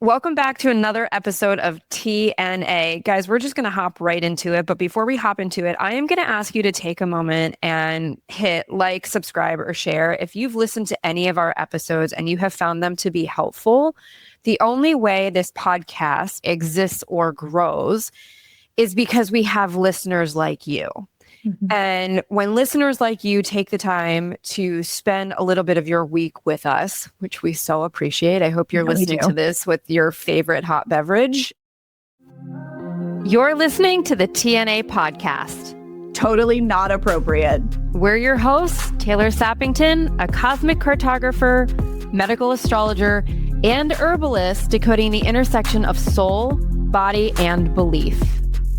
Welcome back to another episode of TNA. Guys, we're just going to hop right into it. But before we hop into it, I am going to ask you to take a moment and hit like, subscribe, or share. If you've listened to any of our episodes and you have found them to be helpful, the only way this podcast exists or grows is because we have listeners like you. Mm-hmm. And when listeners like you take the time to spend a little bit of your week with us, which we so appreciate, I hope you're listening to this with your favorite hot beverage. You're listening to the TNA podcast. Totally not appropriate. We're your hosts, Taylor Sappington, a cosmic cartographer, medical astrologer, and herbalist decoding the intersection of soul, body, and belief.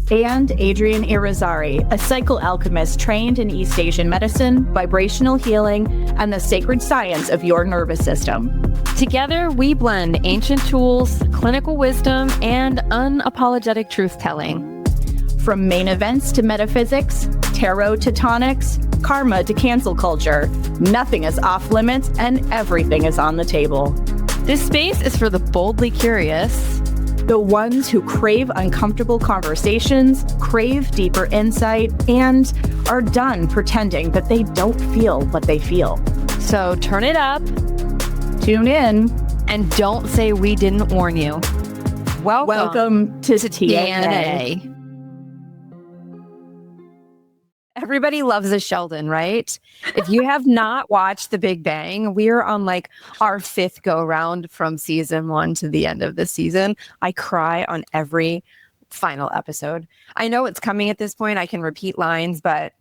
And Adrian Irizarry, a psychoalchemist trained in East Asian medicine, vibrational healing, and the sacred science of your nervous system. Together, we blend ancient tools, clinical wisdom, and unapologetic truth-telling. From main events to metaphysics, tarot to tonics, karma to cancel culture, nothing is off limits and everything is on the table. This space is for the boldly curious, the ones who crave uncomfortable conversations, crave deeper insight, and are done pretending that they don't feel what they feel. So turn it up, tune in, and don't say we didn't warn you. Welcome to TNA. Everybody loves a Sheldon, right? If you have not watched The Big Bang, we are on like our 5th go round from season 1 to the end of the season. I cry on every final episode. I know it's coming at this point. I can repeat lines, but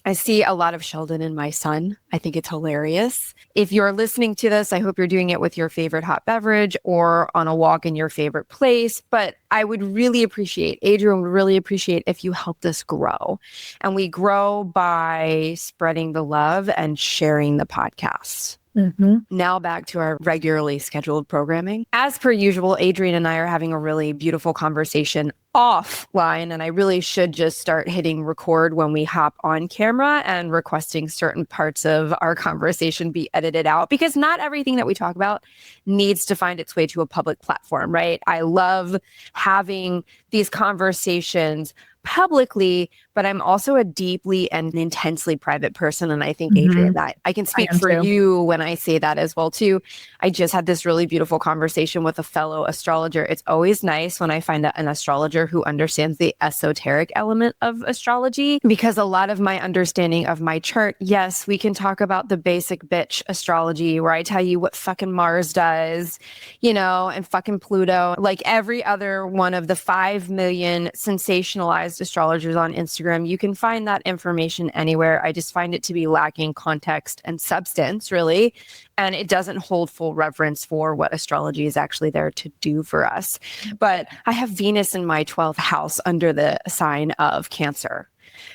I see a lot of Sheldon in my son. I think it's hilarious. If you're listening to this, I hope you're doing it with your favorite hot beverage or on a walk in your favorite place. But I would really appreciate, Adrian would really appreciate if you helped us grow. And we grow by spreading the love and sharing the podcast. Mm-hmm. Now back to our regularly scheduled programming. As per usual, Adrian and I are having a really beautiful conversation offline, and I really should just start hitting record when we hop on camera and requesting certain parts of our conversation be edited out, because not everything that we talk about needs to find its way to a public platform, right? I love having these conversations publicly, but I'm also a deeply and intensely private person. And I think, Adrian, that I can speak for you when I say that as well, too. I just had this really beautiful conversation with a fellow astrologer. It's always nice when I find an astrologer who understands the esoteric element of astrology, because a lot of my understanding of my chart, yes, we can talk about the basic bitch astrology where I tell you what fucking Mars does, you know, and fucking Pluto, like every other one of the 5 million sensationalized astrologers on Instagram. You can find that information anywhere. I just find it to be lacking context and substance, really. And it doesn't hold full reverence for what astrology is actually there to do for us. But I have Venus in my 12th house under the sign of Cancer.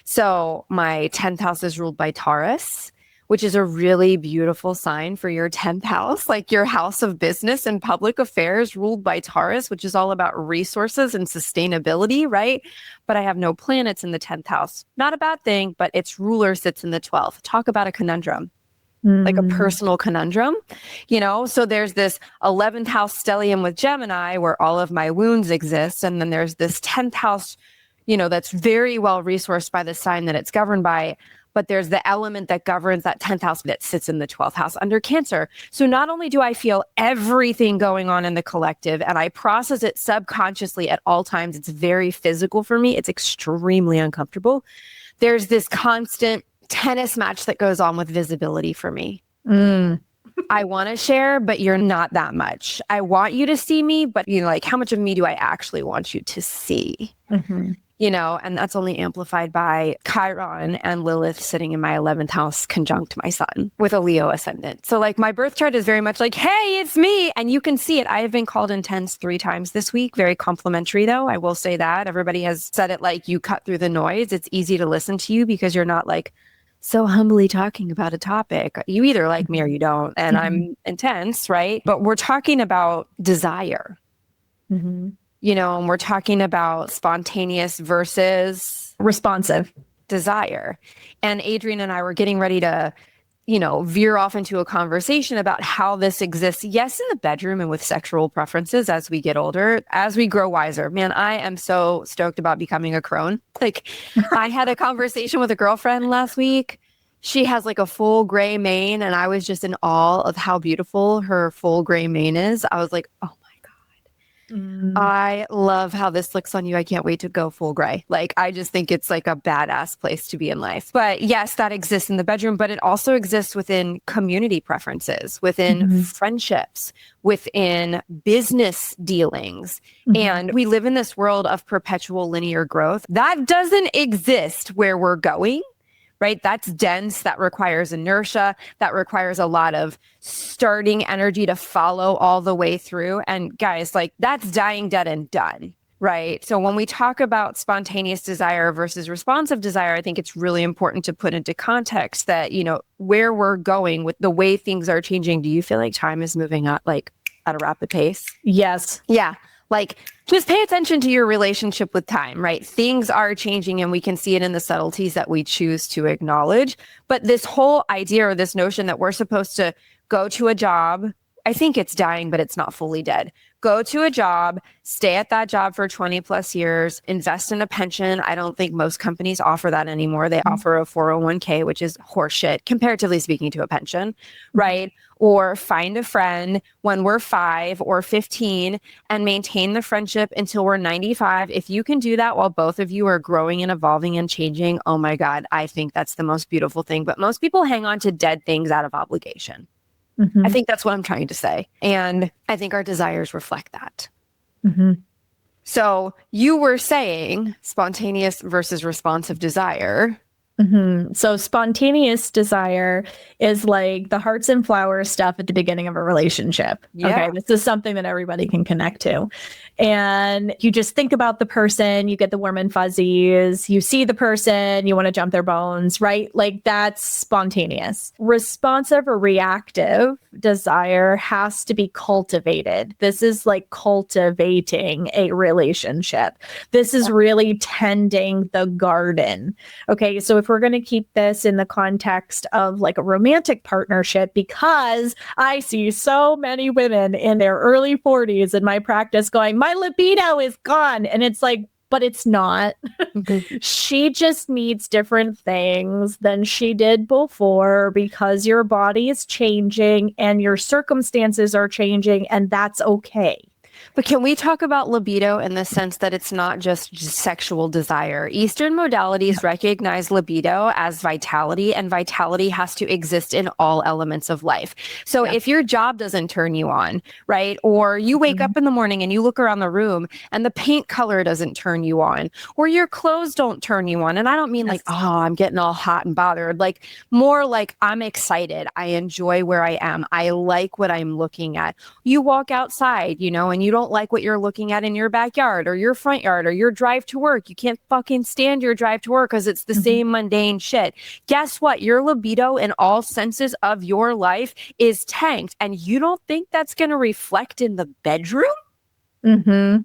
So my 10th house is ruled by Taurus, which is a really beautiful sign for your 10th house, like your house of business and public affairs ruled by Taurus, which is all about resources and sustainability, right? But I have no planets in the 10th house. Not a bad thing, but its ruler sits in the 12th. Talk about a conundrum. Like a personal conundrum, you know? So there's this 11th house stellium with Gemini where all of my wounds exist. And then there's this 10th house, you know, that's very well resourced by the sign that it's governed by. But there's the element that governs that 10th house that sits in the 12th house under Cancer. So not only do I feel everything going on in the collective and I process it subconsciously at all times, it's very physical for me. It's extremely uncomfortable. There's this constant tennis match that goes on with visibility for me. I want to share, but you're not that much. I want you to see me, but you know, like how much of me do I actually want you to see? You know, and that's only amplified by Chiron and Lilith sitting in my 11th house conjunct my sun with a Leo ascendant. So like my birth chart is very much like, hey, it's me. And you can see it. I have been called intense 3 times this week. Very complimentary though. I will say that. Everybody has said it like you cut through the noise. It's easy to listen to you because you're not like so humbly talking about a topic. You either like me or you don't. And I'm intense, right? But we're talking about desire. You know, and we're talking about spontaneous versus responsive desire. And Adrian and I were getting ready to veer off into a conversation about how this exists, yes, in the bedroom and with sexual preferences as we get older, as we grow wiser. Man, I am so stoked about becoming a crone. Like, I had a conversation with a girlfriend last week. She has like a full gray mane, and I was just in awe of how beautiful her full gray mane is. I was like, oh, I love how this looks on you. I can't wait to go full gray. Like, I just think it's like a badass place to be in life. But yes, that exists in the bedroom, but it also exists within community preferences, within friendships, within business dealings. And we live in this world of perpetual linear growth. That doesn't exist where we're going. Right? That's dense. That requires inertia. That requires a lot of starting energy to follow all the way through. And guys, like, that's dying, dead, and done. Right? So when we talk about spontaneous desire versus responsive desire, I think it's really important to put into context that, where we're going with the way things are changing. Do you feel like time is moving up like at a rapid pace? Yes. Yeah. Like, just pay attention to your relationship with time, right? Things are changing, and we can see it in the subtleties that we choose to acknowledge. But this whole idea or this notion that we're supposed to go to a job, I think it's dying, but it's not fully dead. Go to a job, stay at that job for 20 plus years, invest in a pension. I don't think most companies offer that anymore. They offer a 401k, which is horseshit, comparatively speaking, to a pension, right? Or find a friend when we're 5 or 15 and maintain the friendship until we're 95. If you can do that while both of you are growing and evolving and changing, oh my God, I think that's the most beautiful thing. But most people hang on to dead things out of obligation. I think that's what I'm trying to say. And I think our desires reflect that. So you were saying spontaneous versus responsive desire. So spontaneous desire is like the hearts and flowers stuff at the beginning of a relationship. Yeah. Okay. This is something that everybody can connect to. And you just think about the person, you get the warm and fuzzies, you see the person, you want to jump their bones, right? Like, that's spontaneous. Responsive or reactive desire has to be cultivated. This is like cultivating a relationship. This is really tending the garden. Okay. So if we're going to keep this in the context of like a romantic partnership, because I see so many women in their early 40s in my practice going, my libido is gone. And it's like, but it's not. She just needs different things than she did before because your body is changing and your circumstances are changing, and that's okay. But can we talk about libido in the sense that it's not just sexual desire? Eastern modalities recognize libido as vitality, and vitality has to exist in all elements of life. So if your job doesn't turn you on, right? Or you wake up in the morning and you look around the room and the paint color doesn't turn you on, or your clothes don't turn you on. And I don't mean like, oh, I'm getting all hot and bothered. Like, more like, I'm excited. I enjoy where I am. I like what I'm looking at. You walk outside, and you don't like what you're looking at in your backyard or your front yard or your drive to work. You can't fucking stand your drive to work because it's the same mundane shit. Guess what? Your libido in all senses of your life is tanked. And you don't think that's going to reflect in the bedroom?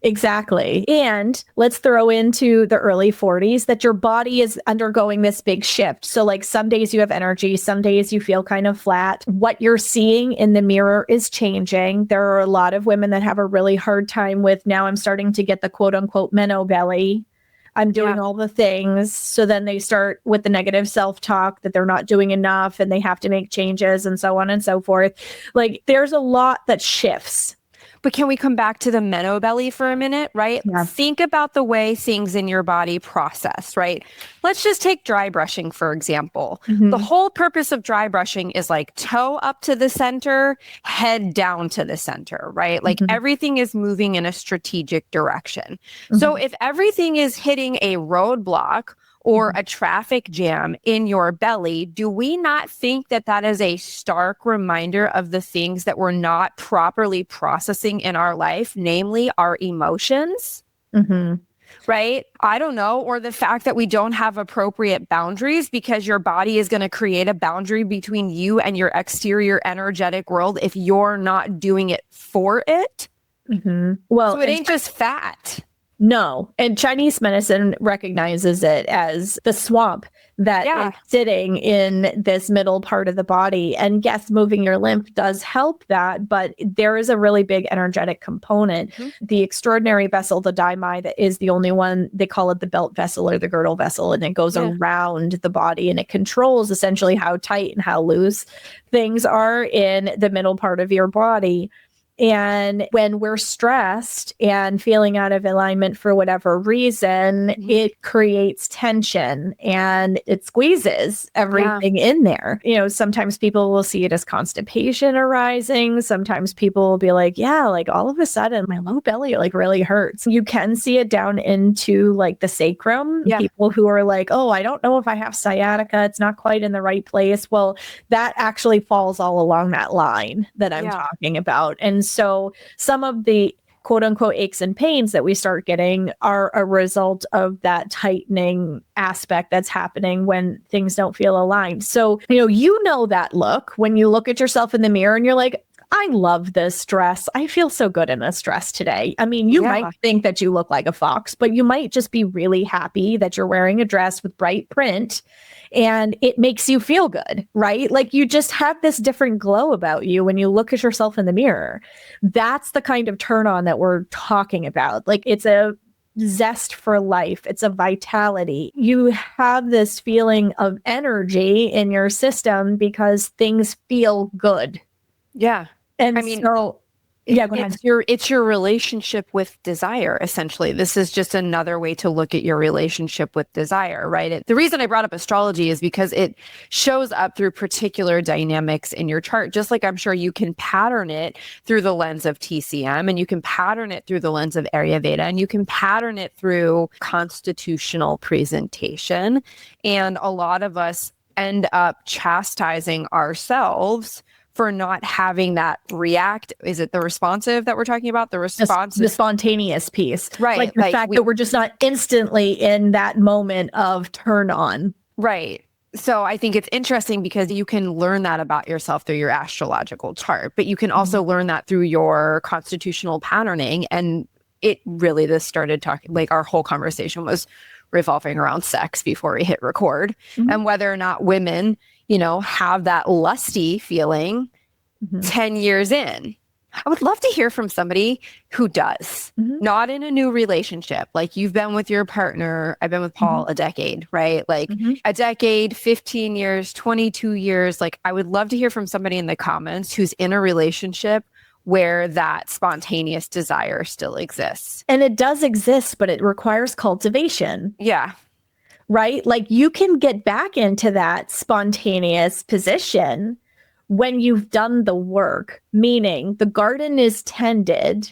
Exactly. And let's throw into the early 40s that your body is undergoing this big shift. So like some days you have energy, some days you feel kind of flat. What you're seeing in the mirror is changing. There are a lot of women that have a really hard time with, now I'm starting to get the quote unquote menno belly. I'm doing all the things. So then they start with the negative self-talk that they're not doing enough and they have to make changes and so on and so forth. Like, there's a lot that shifts. But can we come back to the menno belly for a minute, right? Yeah. Think about the way things in your body process, right? Let's just take dry brushing, for example. The whole purpose of dry brushing is like toe up to the center, head down to the center, right? Like everything is moving in a strategic direction. So if everything is hitting a roadblock or a traffic jam in your belly, do we not think that that is a stark reminder of the things that we're not properly processing in our life, namely our emotions? Right? I don't know. Or the fact that we don't have appropriate boundaries because your body is going to create a boundary between you and your exterior energetic world if you're not doing it for it. Well, so it ain't just fat. No. And Chinese medicine recognizes it as the swamp that is sitting in this middle part of the body. And yes, moving your lymph does help that, but there is a really big energetic component. The extraordinary vessel, the daimai, that is the only one, they call it the belt vessel or the girdle vessel, and it goes around the body and it controls essentially how tight and how loose things are in the middle part of your body. And when we're stressed and feeling out of alignment for whatever reason, it creates tension and it squeezes everything in there. You know, sometimes people will see it as constipation arising. Sometimes people will be like, yeah, like all of a sudden my low belly like really hurts. You can see it down into like the sacrum. People who are like, oh, I don't know if I have sciatica. It's not quite in the right place. Well, that actually falls all along that line that I'm talking about. And so some of the quote unquote aches and pains that we start getting are a result of that tightening aspect that's happening when things don't feel aligned. So, you know that look when you look at yourself in the mirror and you're like, I love this dress. I feel so good in this dress today. I mean, you might think that you look like a fox, but you might just be really happy that you're wearing a dress with bright print and it makes you feel good, right? Like you just have this different glow about you when you look at yourself in the mirror. That's the kind of turn on that we're talking about. Like it's a zest for life. It's a vitality. You have this feeling of energy in your system because things feel good. Yeah. And I mean, go ahead. It's your relationship with desire, essentially. This is just another way to look at your relationship with desire, right? The reason I brought up astrology is because it shows up through particular dynamics in your chart, just like I'm sure you can pattern it through the lens of TCM, and you can pattern it through the lens of Ayurveda, and you can pattern it through constitutional presentation. And a lot of us end up chastising ourselves for not having that react. Is it the responsive that we're talking about? The responsive, the spontaneous piece, right? Like the fact that we're just not instantly in that moment of turn on, right? So I think it's interesting because you can learn that about yourself through your astrological chart, but you can also learn that through your constitutional patterning. And it really, this started talking, like our whole conversation was revolving around sex before we hit record, and whether or not women, have that lusty feeling 10 years in. I would love to hear from somebody who does, not in a new relationship. Like you've been with your partner, I've been with Paul a decade, right? Like a decade, 15 years, 22 years. Like I would love to hear from somebody in the comments who's in a relationship where that spontaneous desire still exists. And it does exist, but it requires cultivation. Yeah. Right? Like you can get back into that spontaneous position when you've done the work, meaning the garden is tended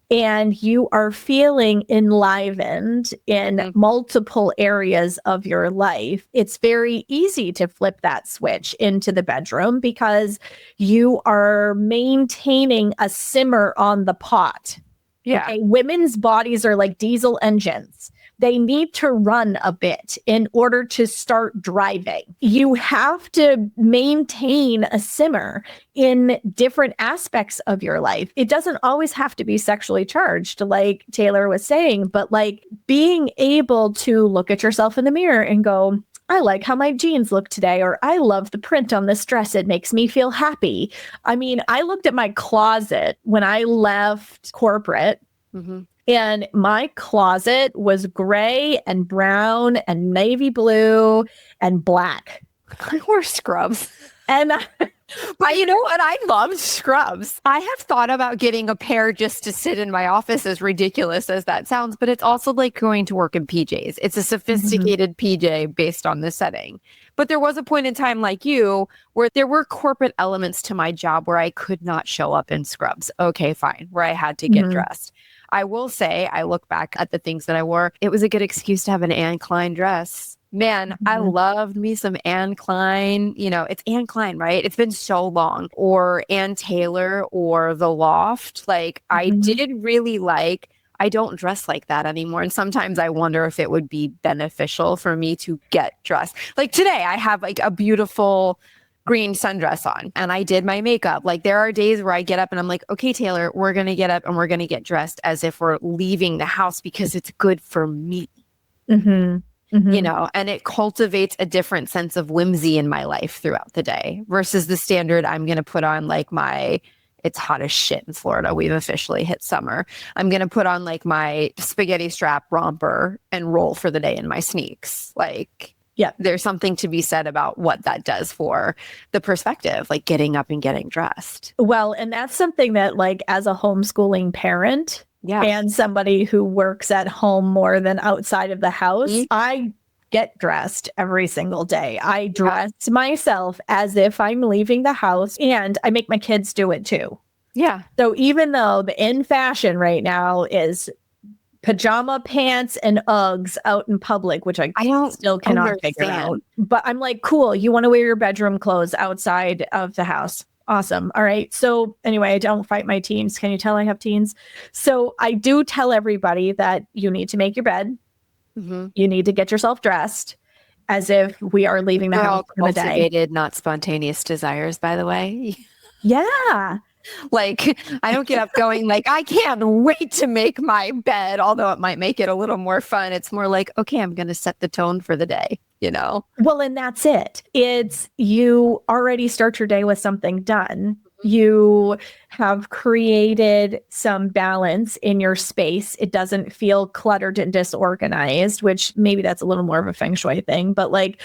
and you are feeling enlivened in multiple areas of your life. It's very easy to flip that switch into the bedroom because you are maintaining a simmer on the pot. Yeah. Okay? Women's bodies are like diesel engines. They need to run a bit in order to start driving. You have to maintain a simmer in different aspects of your life. It doesn't always have to be sexually charged, like Taylor was saying, but like being able to look at yourself in the mirror and go, I like how my jeans look today, or I love the print on this dress. It makes me feel happy. I mean, I looked at my closet when I left corporate. And my closet was gray and brown and navy blue and black. I wore scrubs. And but you know what? I love scrubs. I have thought about getting a pair just to sit in my office, as ridiculous as that sounds, but it's also like going to work in PJs. It's a sophisticated PJ based on the setting. But there was a point in time like you where there were corporate elements to my job where I could not show up in scrubs. Okay, fine. Where I had to get dressed. I will say, I look back at the things that I wore. It was a good excuse to have an Anne Klein dress. Man, I loved me some Anne Klein. It's Anne Klein, right? It's been so long. Or Ann Taylor or The Loft. Like, I did really like, I don't dress like that anymore. And sometimes I wonder if it would be beneficial for me to get dressed. Like today, I have like a beautiful green sundress on and I did my makeup. Like there are days where I get up and I'm like, okay, Taylor, we're going to get up and we're going to get dressed as if we're leaving the house because it's good for me. Mm-hmm. You know, and it cultivates a different sense of whimsy in my life throughout the day versus the standard I'm going to put on like it's hot as shit in Florida. We've officially hit summer. I'm going to put on like my spaghetti strap romper and roll for the day in my sneaks. Like, yeah, there's something to be said about what that does for the perspective, like getting up and getting dressed. Well, and that's something that like as a homeschooling parent, and somebody who works at home more than outside of the house, I get dressed every single day. I dress myself as if I'm leaving the house, and I make my kids do it too. Yeah. So even though the in fashion right now is pajama pants and Uggs out in public, which I still cannot figure out. But I'm like, cool, you want to wear your bedroom clothes outside of the house. Awesome. All right. So anyway, I don't fight my teens. Can you tell I have teens? So I do tell everybody that you need to make your bed. Mm-hmm. You need to get yourself dressed as if we are leaving the house for the day. Cultivated, not spontaneous desires, by the way. Yeah. Like, I don't get up going like, I can't wait to make my bed, although it might make it a little more fun. It's more like, okay, I'm going to set the tone for the day, you know? Well, and that's it. It's you already start your day with something done. You have created some balance in your space. It doesn't feel cluttered and disorganized, which maybe that's a little more of a feng shui thing, but like,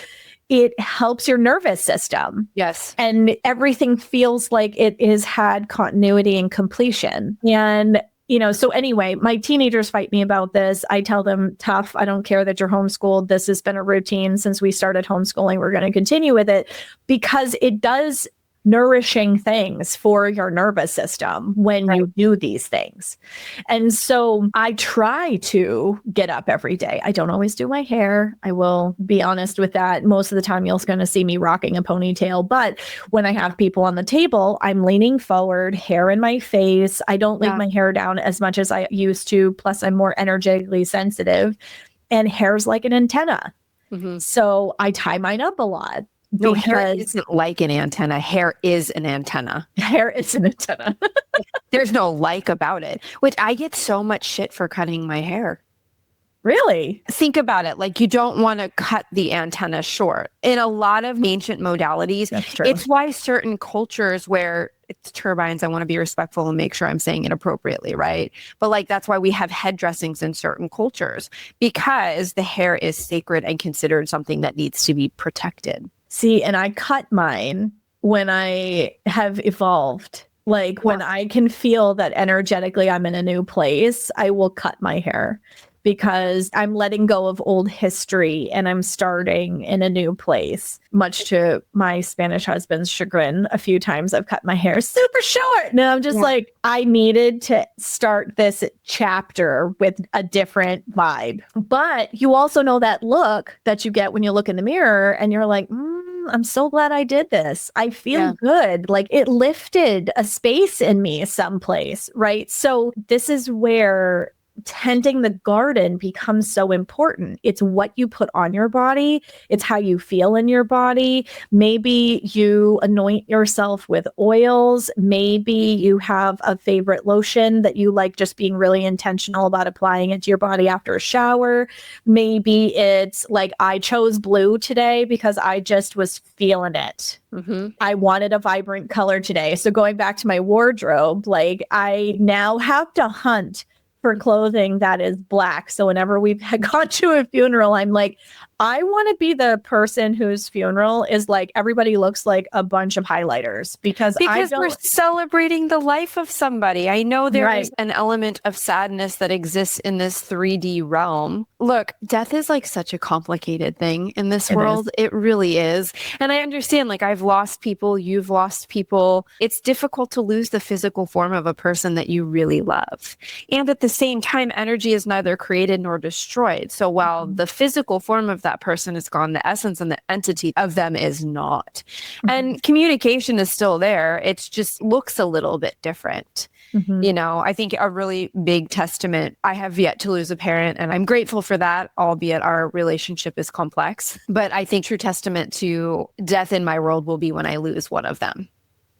it helps your nervous system. Yes. And everything feels like it has had continuity and completion. And, you know, so anyway, my teenagers fight me about this. I tell them, tough. I don't care that you're homeschooled. This has been a routine since we started homeschooling. We're going to continue with it because it does nourishing things for your nervous system when you do these things. And so I try to get up every day. I don't always do my hair. I will be honest with that. Most of the time you're going to see me rocking a ponytail. But when I have people on the table, I'm leaning forward, hair in my face. I don't leave my hair down as much as I used to. Plus, I'm more energetically sensitive and hair's like an antenna. Mm-hmm. So I tie mine up a lot. No, hair isn't like an antenna. Hair is an antenna. Hair is an antenna. There's no like about it, which I get so much shit for cutting my hair. Really? Think about it. Like you don't want to cut the antenna short. In a lot of ancient modalities, it's why certain cultures where it's turbines, I want to be respectful and make sure I'm saying it appropriately, right? But like that's why we have head dressings in certain cultures because the hair is sacred and considered something that needs to be protected. See, and I cut mine when I have evolved. Like when I can feel that energetically I'm in a new place, I will cut my hair because I'm letting go of old history and I'm starting in a new place. Much to my Spanish husband's chagrin, a few times I've cut my hair super short. And I'm just like, I needed to start this chapter with a different vibe. But you also know that look that you get when you look in the mirror and you're like, I'm so glad I did this. I feel good. Like it lifted a space in me someplace, right? So this is where tending the garden becomes so important. It's what you put on your body. It's how you feel in your body. Maybe you anoint yourself with oils. Maybe you have a favorite lotion that you like just being really intentional about applying it to your body after a shower. Maybe it's like I chose blue today because I just was feeling it. Mm-hmm. I wanted a vibrant color today. So going back to my wardrobe, like I now have to hunt for clothing that is black. So whenever we've gone to a funeral, I'm like, I want to be the person whose funeral is like, everybody looks like a bunch of highlighters because we're celebrating the life of somebody. I know there's an element of sadness that exists in this 3D realm. Look, death is like such a complicated thing in this world. It really is. And I understand, like I've lost people, you've lost people. It's difficult to lose the physical form of a person that you really love. And at the same time, energy is neither created nor destroyed. So while the physical form of that person is gone, the essence and the entity of them is not. And communication is still there. It just looks a little bit different. Mhm. You know, I think a really big testament, I have yet to lose a parent and I'm grateful for that, albeit our relationship is complex. But I think true testament to death in my world will be when I lose one of them,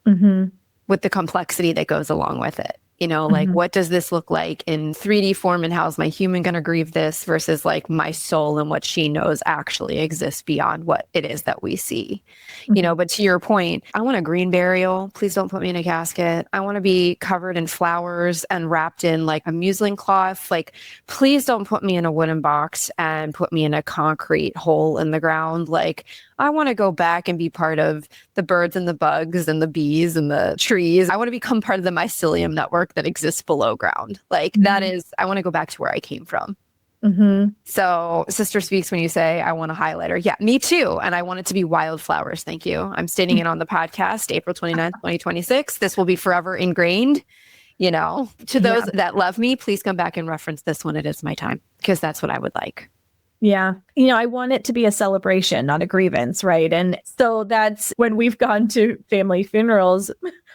Mhm. with the complexity that goes along with it. You know, like Mhm. what does this look like in 3D form and how's my human going to grieve this versus like my soul and what she knows actually exists beyond what it is that we see. You know, Mhm. but to your point, I want a green burial. Please don't put me in a casket. I want to be covered in flowers and wrapped in like a muslin cloth. Like, please don't put me in a wooden box and put me in a concrete hole in the ground. Like, I want to go back and be part of the birds and the bugs and the bees and the trees. I want to become part of the mycelium network that exists below ground. Like, that Mhm. is, I want to go back to where I came from. Mhm. So sister speaks when you say, I want a highlighter. Yeah, me too. And I want it to be wildflowers. Thank you. I'm stating it on the podcast, April 29th, 2026. This will be forever ingrained. You know, to those Yeah. that love me, please come back and reference this when it is my time, because that's what I would like. Yeah. You know, I want it to be a celebration, not a grievance, right? And so that's when we've gone to family funerals.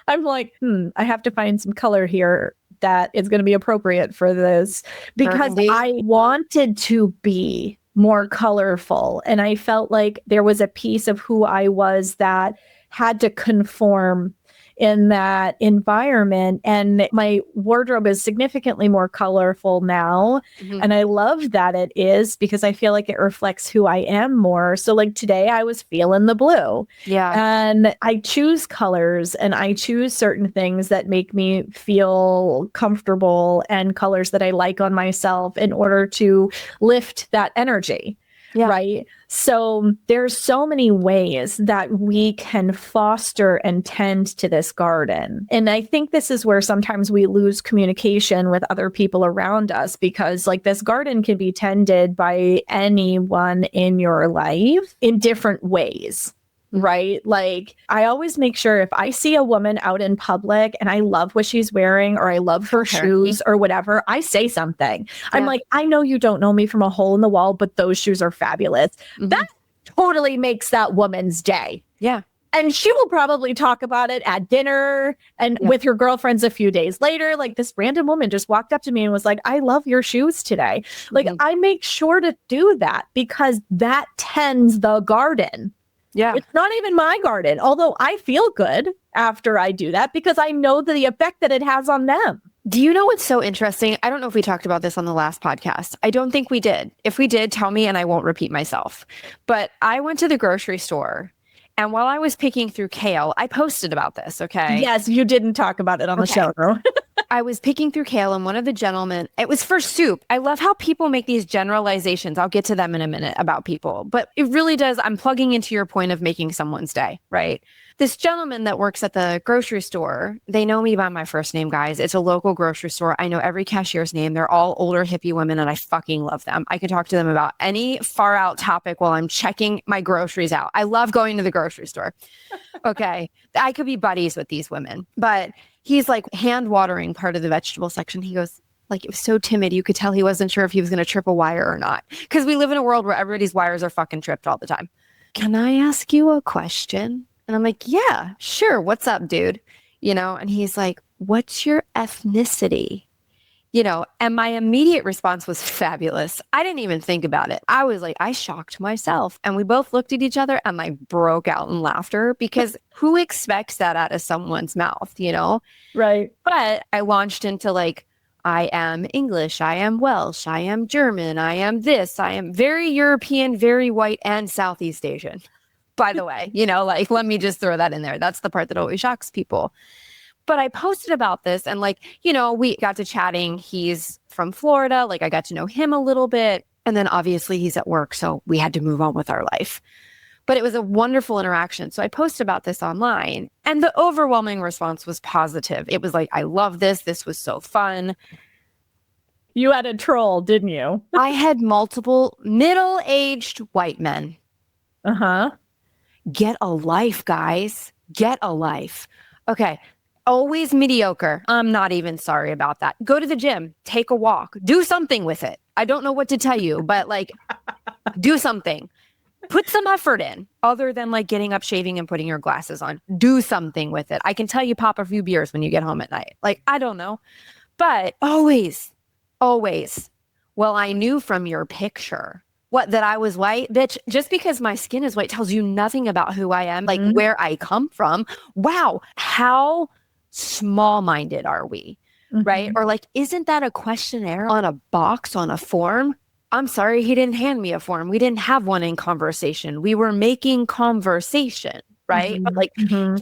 I'm like, I have to find some color here that is going to be appropriate for this because Burgundy. I wanted to be more colorful. And I felt like there was a piece of who I was that had to conform in that environment. And my wardrobe is significantly more colorful now. Mhm. And I love that it is because I feel like it reflects who I am more. So, like today, I was feeling the blue. Yeah. And I choose colors and I choose certain things that make me feel comfortable and colors that I like on myself in order to lift that energy. Yeah. Right. So there's so many ways that we can foster and tend to this garden. And I think this is where sometimes we lose communication with other people around us because like this garden can be tended by anyone in your life in different ways. Right. Like I always make sure if I see a woman out in public and I love what she's wearing or I love her Okay. shoes or whatever, I say something. I'm Yeah. like, I know you don't know me from a hole in the wall, but those shoes are fabulous. Mhm. That totally makes that woman's day. Yeah. And she will probably talk about it at dinner and Yeah. with her girlfriends a few days later. Like this random woman just walked up to me and was like, I love your shoes today. Like Mhm. I make sure to do that because that tends the garden. Yeah. It's not even my garden, although I feel good after I do that because I know the effect that it has on them. Do you know what's so interesting? I don't know if we talked about this on the last podcast. I don't think we did. If we did, tell me and I won't repeat myself. But I went to the grocery store and while I was picking through kale, I posted about this, okay? Yes, you didn't talk about it on the show, though. I was picking through kale and one of the gentlemen, it was for soup. I love how people make these generalizations. I'll get to them in a minute about people, but it really does. I'm plugging into your point of making someone's day, right? This gentleman that works at the grocery store, they know me by my first name, guys. It's a local grocery store. I know every cashier's name. They're all older hippie women and I fucking love them. I can talk to them about any far out topic while I'm checking my groceries out. I love going to the grocery store. Okay. I could be buddies with these women, but he's like hand watering part of the vegetable section. He goes, like, it was so timid. You could tell he wasn't sure if he was going to trip a wire or not. Because we live in a world where everybody's wires are fucking tripped all the time. Can I ask you a question? And I'm like, yeah, sure. What's up, dude? You know, and he's like, what's your ethnicity? You know, and my immediate response was fabulous. I didn't even think about it. I was like, I shocked myself. And we both looked at each other and like broke out in laughter because who expects that out of someone's mouth, you know? Right. But I launched into like, I am English, I am Welsh, I am German, I am this, I am very European, very white, and Southeast Asian. By the way, you know, like, let me just throw that in there. That's the part that always shocks people. But I posted about this and like, you know, we got to chatting. He's from Florida. Like I got to know him a little bit. And then obviously he's at work. So we had to move on with our life. But it was a wonderful interaction. So I posted about this online and the overwhelming response was positive. It was like, I love this. This was so fun. You had a troll, didn't you? I had multiple middle-aged white men. Uh-huh. Get a life, guys. Get a life. Okay. Always mediocre. I'm not even sorry about that. Go to the gym, take a walk, do something with it. I don't know what to tell you, but like, do something. Put some effort in other than like getting up, shaving, and putting your glasses on. Do something with it. I can tell you pop a few beers when you get home at night. Like, I don't know. But always, always, well, I knew from your picture that I was white. Bitch, just because my skin is white tells you nothing about who I am, like where I come from. Wow. How small-minded are we? Right? Or like, isn't that a questionnaire on a box on a form? I'm sorry, he didn't hand me a form. We didn't have one in conversation. We were making conversation, right? But like,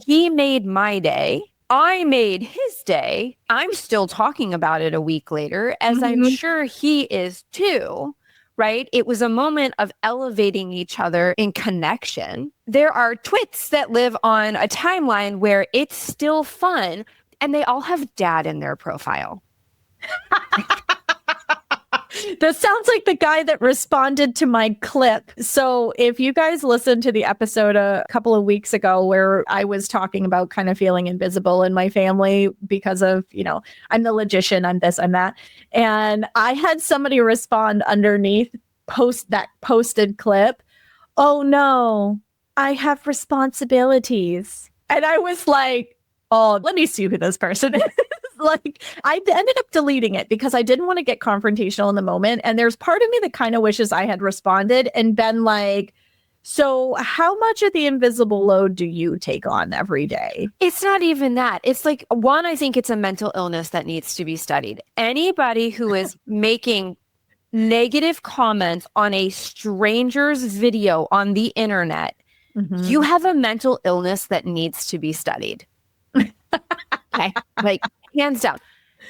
he made my day. I made his day. I'm still talking about it a week later, as I'm sure he is too, right? It was a moment of elevating each other in connection. There are twits that live on a timeline where it's still fun, and they all have dad in their profile. That sounds like the guy that responded to my clip. So if you guys listened to the episode a couple of weeks ago where I was talking about kind of feeling invisible in my family because of, I'm the logician, I'm this, I'm that. And I had somebody respond underneath that posted clip. Oh no, I have responsibilities. And I was like, oh, let me see who this person is. Like, I ended up deleting it because I didn't want to get confrontational in the moment. And there's part of me that kind of wishes I had responded and been like, so how much of the invisible load do you take on every day? It's not even that. It's like, one, I think it's a mental illness that needs to be studied. Anybody who is making negative comments on a stranger's video on the internet, you have a mental illness that needs to be studied. Okay, like hands down.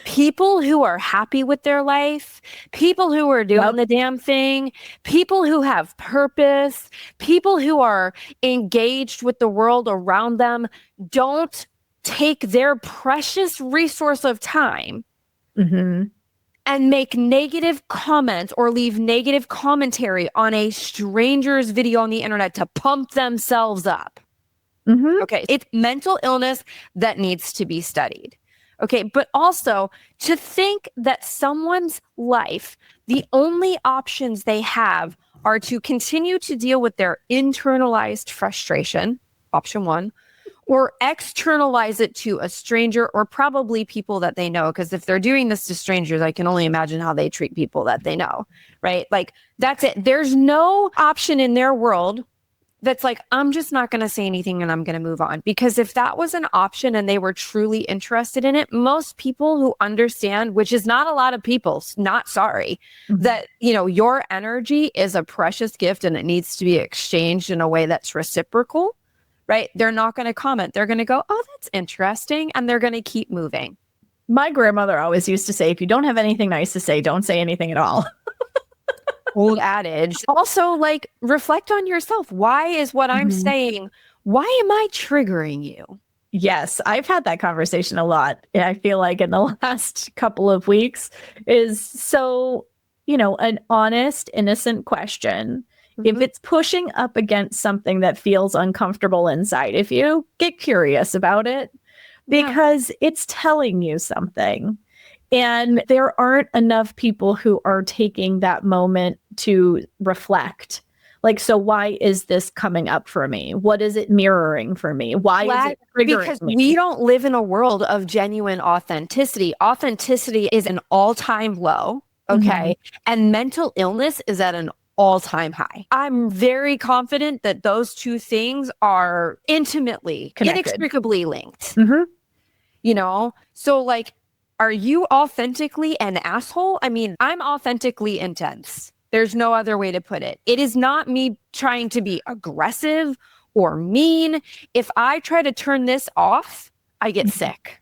People who are happy with their life, people who are doing the damn thing, people who have purpose, people who are engaged with the world around them, don't take their precious resource of time and make negative comments or leave negative commentary on a stranger's video on the internet to pump themselves up. Okay, it's mental illness that needs to be studied. Okay, but also to think that someone's life, the only options they have are to continue to deal with their internalized frustration, option one, or externalize it to a stranger or probably people that they know. Because if they're doing this to strangers, I can only imagine how they treat people that they know, right? Like, that's it. There's no option in their world that's like, I'm just not going to say anything and I'm going to move on. Because if that was an option and they were truly interested in it, most people who understand, which is not a lot of people, not sorry, that, your energy is a precious gift and it needs to be exchanged in a way that's reciprocal, right? They're not going to comment. They're going to go, oh, that's interesting. And they're going to keep moving. My grandmother always used to say, if you don't have anything nice to say, don't say anything at all. Old adage. Also, like, reflect on yourself. Why is what I'm saying, why am I triggering you? Yes, I've had that conversation a lot. I feel like in the last couple of weeks is so, an honest, innocent question. If it's pushing up against something that feels uncomfortable inside of you, get curious about it because it's telling you something. And there aren't enough people who are taking that moment to reflect. Like, so why is this coming up for me? What is it mirroring for me? Why is it triggering because me? We don't live in a world of genuine authenticity. Authenticity is an all-time low, okay? And mental illness is at an all-time high. I'm very confident that those two things are intimately, inextricably linked. So like, are you authentically an asshole? I mean, I'm authentically intense. There's no other way to put it. It is not me trying to be aggressive or mean. If I try to turn this off, I get sick.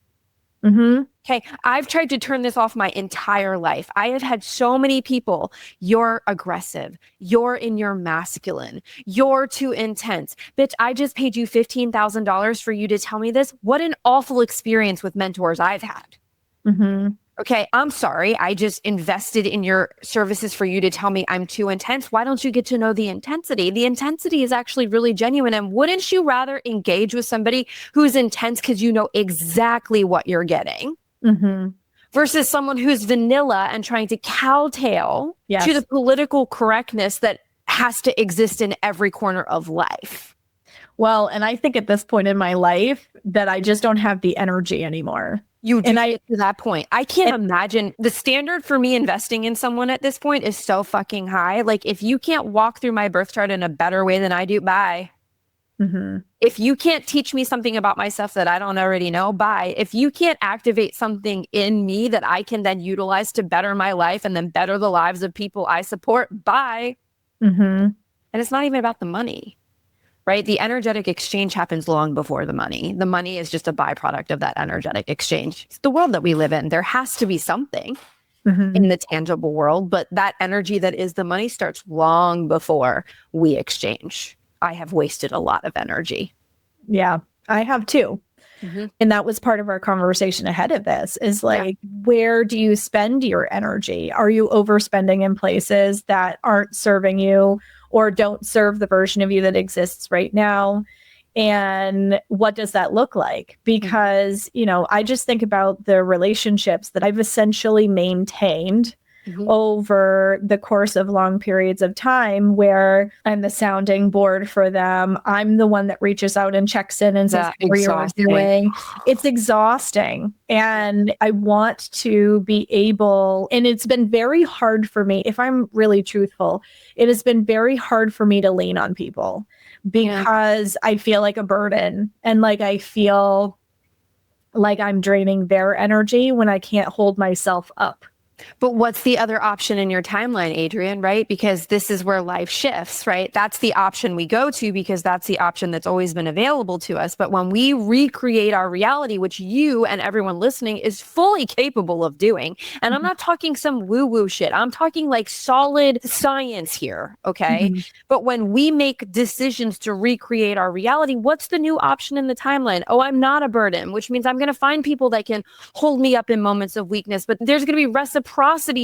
Okay, I've tried to turn this off my entire life. I have had so many people, you're aggressive, you're in your masculine, you're too intense. Bitch, I just paid you $15,000 for you to tell me this. What an awful experience with mentors I've had. Okay, I'm sorry. I just invested in your services for you to tell me I'm too intense. Why don't you get to know the intensity? The intensity is actually really genuine. And wouldn't you rather engage with somebody who's intense because you know exactly what you're getting versus someone who's vanilla and trying to kowtow to the political correctness that has to exist in every corner of life. Well, and I think at this point in my life that I just don't have the energy anymore. You do And get to that point. I can't imagine the standard for me investing in someone at this point is so fucking high. Like, if you can't walk through my birth chart in a better way than I do, bye. If you can't teach me something about myself that I don't already know, bye. If you can't activate something in me that I can then utilize to better my life and then better the lives of people I support, bye. And it's not even about the money, right? The energetic exchange happens long before the money. The money is just a byproduct of that energetic exchange. It's the world that we live in. There has to be something in the tangible world, but that energy that is the money starts long before we exchange. I have wasted a lot of energy. Yeah, I have too. And that was part of our conversation ahead of this is like, where do you spend your energy? Are you overspending in places that aren't serving you or don't serve the version of you that exists right now? And what does that look like? Because, you know, I just think about the relationships that I've essentially maintained over the course of long periods of time where I'm the sounding board for them. I'm the one that reaches out and checks in and says, how are you doing? It's exhausting. And I want to be able, and it's been very hard for me, if I'm really truthful, it has been very hard for me to lean on people because I feel like a burden and like I feel like I'm draining their energy when I can't hold myself up. But what's the other option in your timeline, Adrienne, right? Because this is where life shifts, right? That's the option we go to because that's the option that's always been available to us. But when we recreate our reality, which you and everyone listening is fully capable of doing, and I'm not talking some woo-woo shit. I'm talking like solid science here, okay? But when we make decisions to recreate our reality, what's the new option in the timeline? Oh, I'm not a burden, which means I'm going to find people that can hold me up in moments of weakness, but there's going to be reciprocity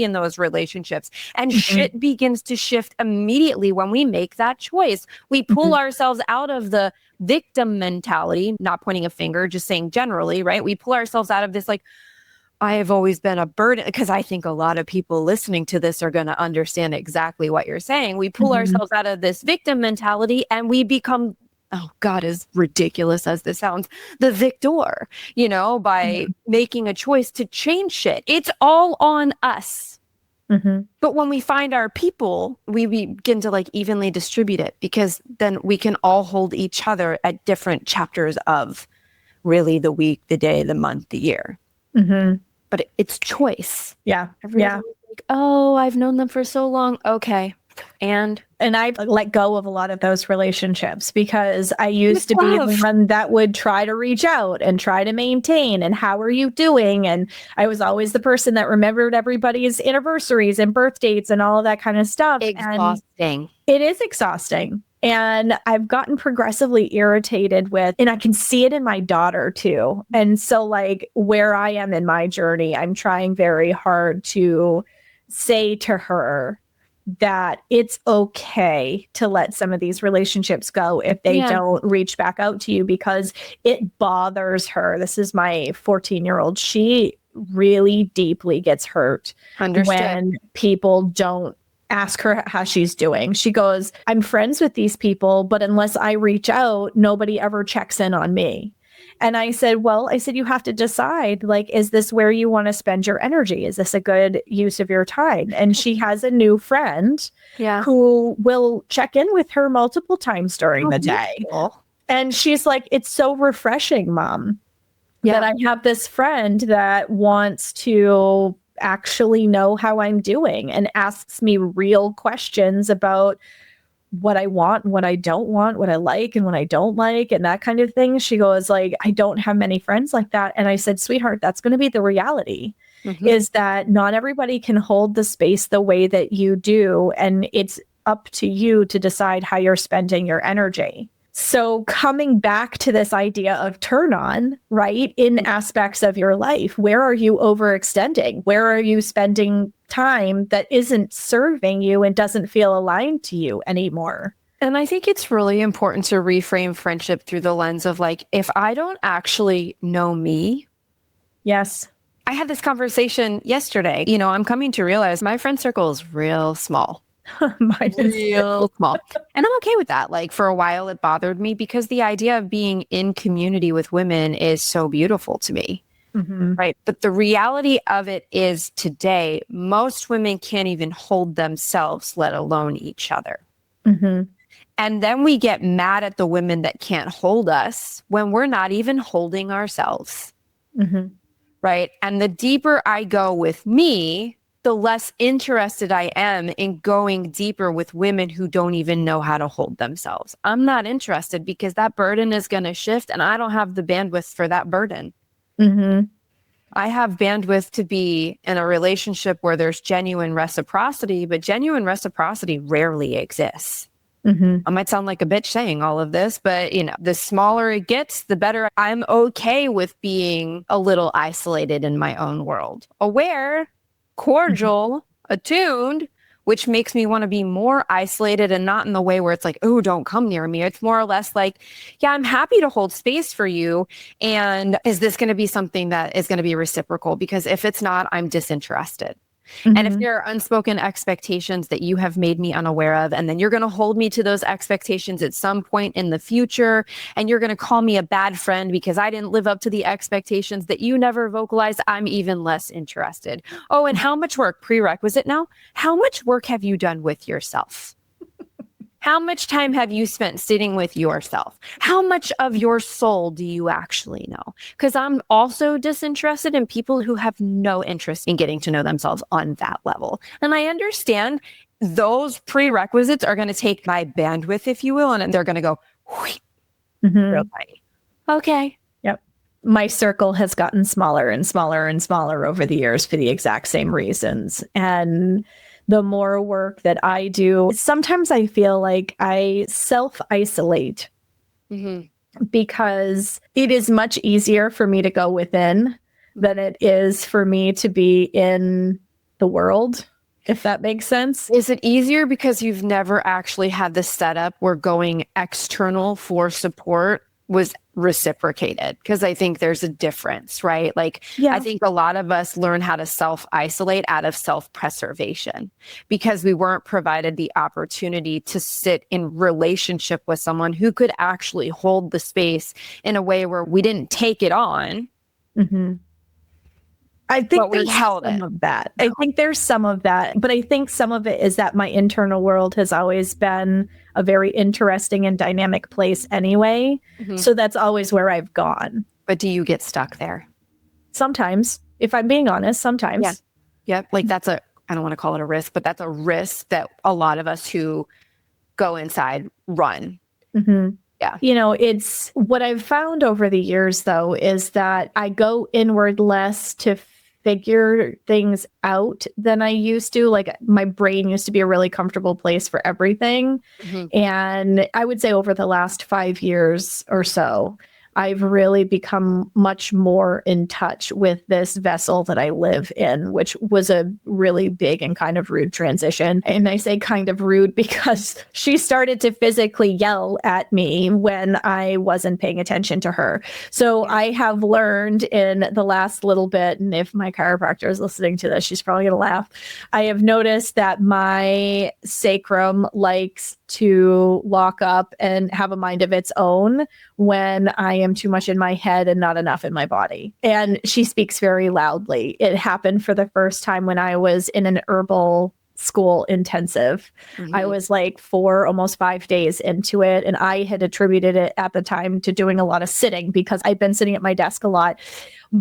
in those relationships. And shit begins to shift immediately when we make that choice. We pull ourselves out of the victim mentality, not pointing a finger, just saying generally, right? We pull ourselves out of this like, I have always been a burden, because I think a lot of people listening to this are going to understand exactly what you're saying. We pull ourselves out of this victim mentality and we become, oh God, as ridiculous as this sounds, the victor, you know, by making a choice to change shit. It's all on us. But when we find our people, we begin to like evenly distribute it because then we can all hold each other at different chapters of really the week, the day, the month, the year. But it's choice. Everyone's like, oh, I've known them for so long. Okay. And I've let go of a lot of those relationships because I used to be the one that would try to reach out and try to maintain. And how are you doing? And I was always the person that remembered everybody's anniversaries and birth dates and all of that kind of stuff. Exhausting. And it is exhausting. And I've gotten progressively irritated with, and I can see it in my daughter too. And so like where I am in my journey, I'm trying very hard to say to her that it's okay to let some of these relationships go if they don't reach back out to you because it bothers her. This is my 14-year-old. She really deeply gets hurt when people don't ask her how she's doing. She goes, I'm friends with these people, but unless I reach out, nobody ever checks in on me. And I said, you have to decide, like, is this where you want to spend your energy? Is this a good use of your time? And she has a new friend who will check in with her multiple times during the day. And she's like, it's so refreshing, Mom, that I have this friend that wants to actually know how I'm doing and asks me real questions about what I want, what I don't want, what I like and what I don't like, and that kind of thing. She goes like, I don't have many friends like that. And I said, sweetheart, that's going to be the reality, is that not everybody can hold the space the way that you do. And it's up to you to decide how you're spending your energy. So coming back to this idea of turn on, right, in aspects of your life, where are you overextending? Where are you spending time that isn't serving you and doesn't feel aligned to you anymore? And I think it's really important to reframe friendship through the lens of like, if I don't actually know me. Yes. I had this conversation yesterday. You know, I'm coming to realize my friend circle is real small. Mine is real small. And I'm okay with that. Like for a while, it bothered me because the idea of being in community with women is so beautiful to me. Mhm. Right. But the reality of it is today, most women can't even hold themselves, let alone each other. Mhm. And then we get mad at the women that can't hold us when we're not even holding ourselves. Mhm. Right. And the deeper I go with me, the less interested I am in going deeper with women who don't even know how to hold themselves. I'm not interested because that burden is going to shift and I don't have the bandwidth for that burden. Mhm. I have bandwidth to be in a relationship where there's genuine reciprocity, but genuine reciprocity rarely exists. Mhm. I might sound like a bitch saying all of this, but the smaller it gets, the better. I'm okay with being a little isolated in my own world, aware, cordial, attuned, which makes me want to be more isolated and not in the way where it's like, oh, don't come near me. It's more or less like, yeah, I'm happy to hold space for you. And is this going to be something that is going to be reciprocal? Because if it's not, I'm disinterested. And if Mhm. there are unspoken expectations that you have made me unaware of, and then you're going to hold me to those expectations at some point in the future, and you're going to call me a bad friend because I didn't live up to the expectations that you never vocalized, I'm even less interested. Oh, and how much work, prerequisite now, how much work have you done with yourself? How much time have you spent sitting with yourself? How much of your soul do you actually know? Because I'm also disinterested in people who have no interest in getting to know themselves on that level. And I understand those prerequisites are going to take my bandwidth, if you will, and they're going to go whoosh, real Mhm. tiny. Okay. Yep. My circle has gotten smaller and smaller and smaller over the years for the exact same reasons. And the more work that I do, sometimes I feel like I self isolate Mm-hmm. because it is much easier for me to go within than it is for me to be in the world, if that makes sense. Is it easier because you've never actually had the setup where going external for support was reciprocated? Because I think there's a difference, right? Like, I Yeah. think a lot of us learn how to self isolate out of self preservation because we weren't provided the opportunity to sit in relationship with someone who could actually hold the space in a way where we didn't take it on, hmm I but think we there's held some it. of that. I think there's some of that, but I think some of it is that my internal world has always been a very interesting and dynamic place anyway. Mhm. So that's always where I've gone. But do you get stuck there? Sometimes, if I'm being honest, Yeah. sometimes. Yep. Like I don't want to call it a risk, but that's a risk that a lot of us who go inside run. hmm Yeah. It's what I've found over the years, though, is that I go inward less to figure things out than I used to. Like my brain used to be a really comfortable place for everything. Mhm. And I would say over the last 5 years or so, I've really become much more in touch with this vessel that I live in, which was a really big and kind of rude transition. And I say kind of rude because she started to physically yell at me when I wasn't paying attention to her. So I have learned in the last little bit, and if my chiropractor is listening to this, she's probably going to laugh. I have noticed that my sacrum likes to lock up and have a mind of its own when I am too much in my head and not enough in my body. And she speaks very loudly. It happened for the first time when I was in an herbal school intensive. I Mhm. was like almost 5 days into it. And I had attributed it at the time to doing a lot of sitting because I'd been sitting at my desk a lot.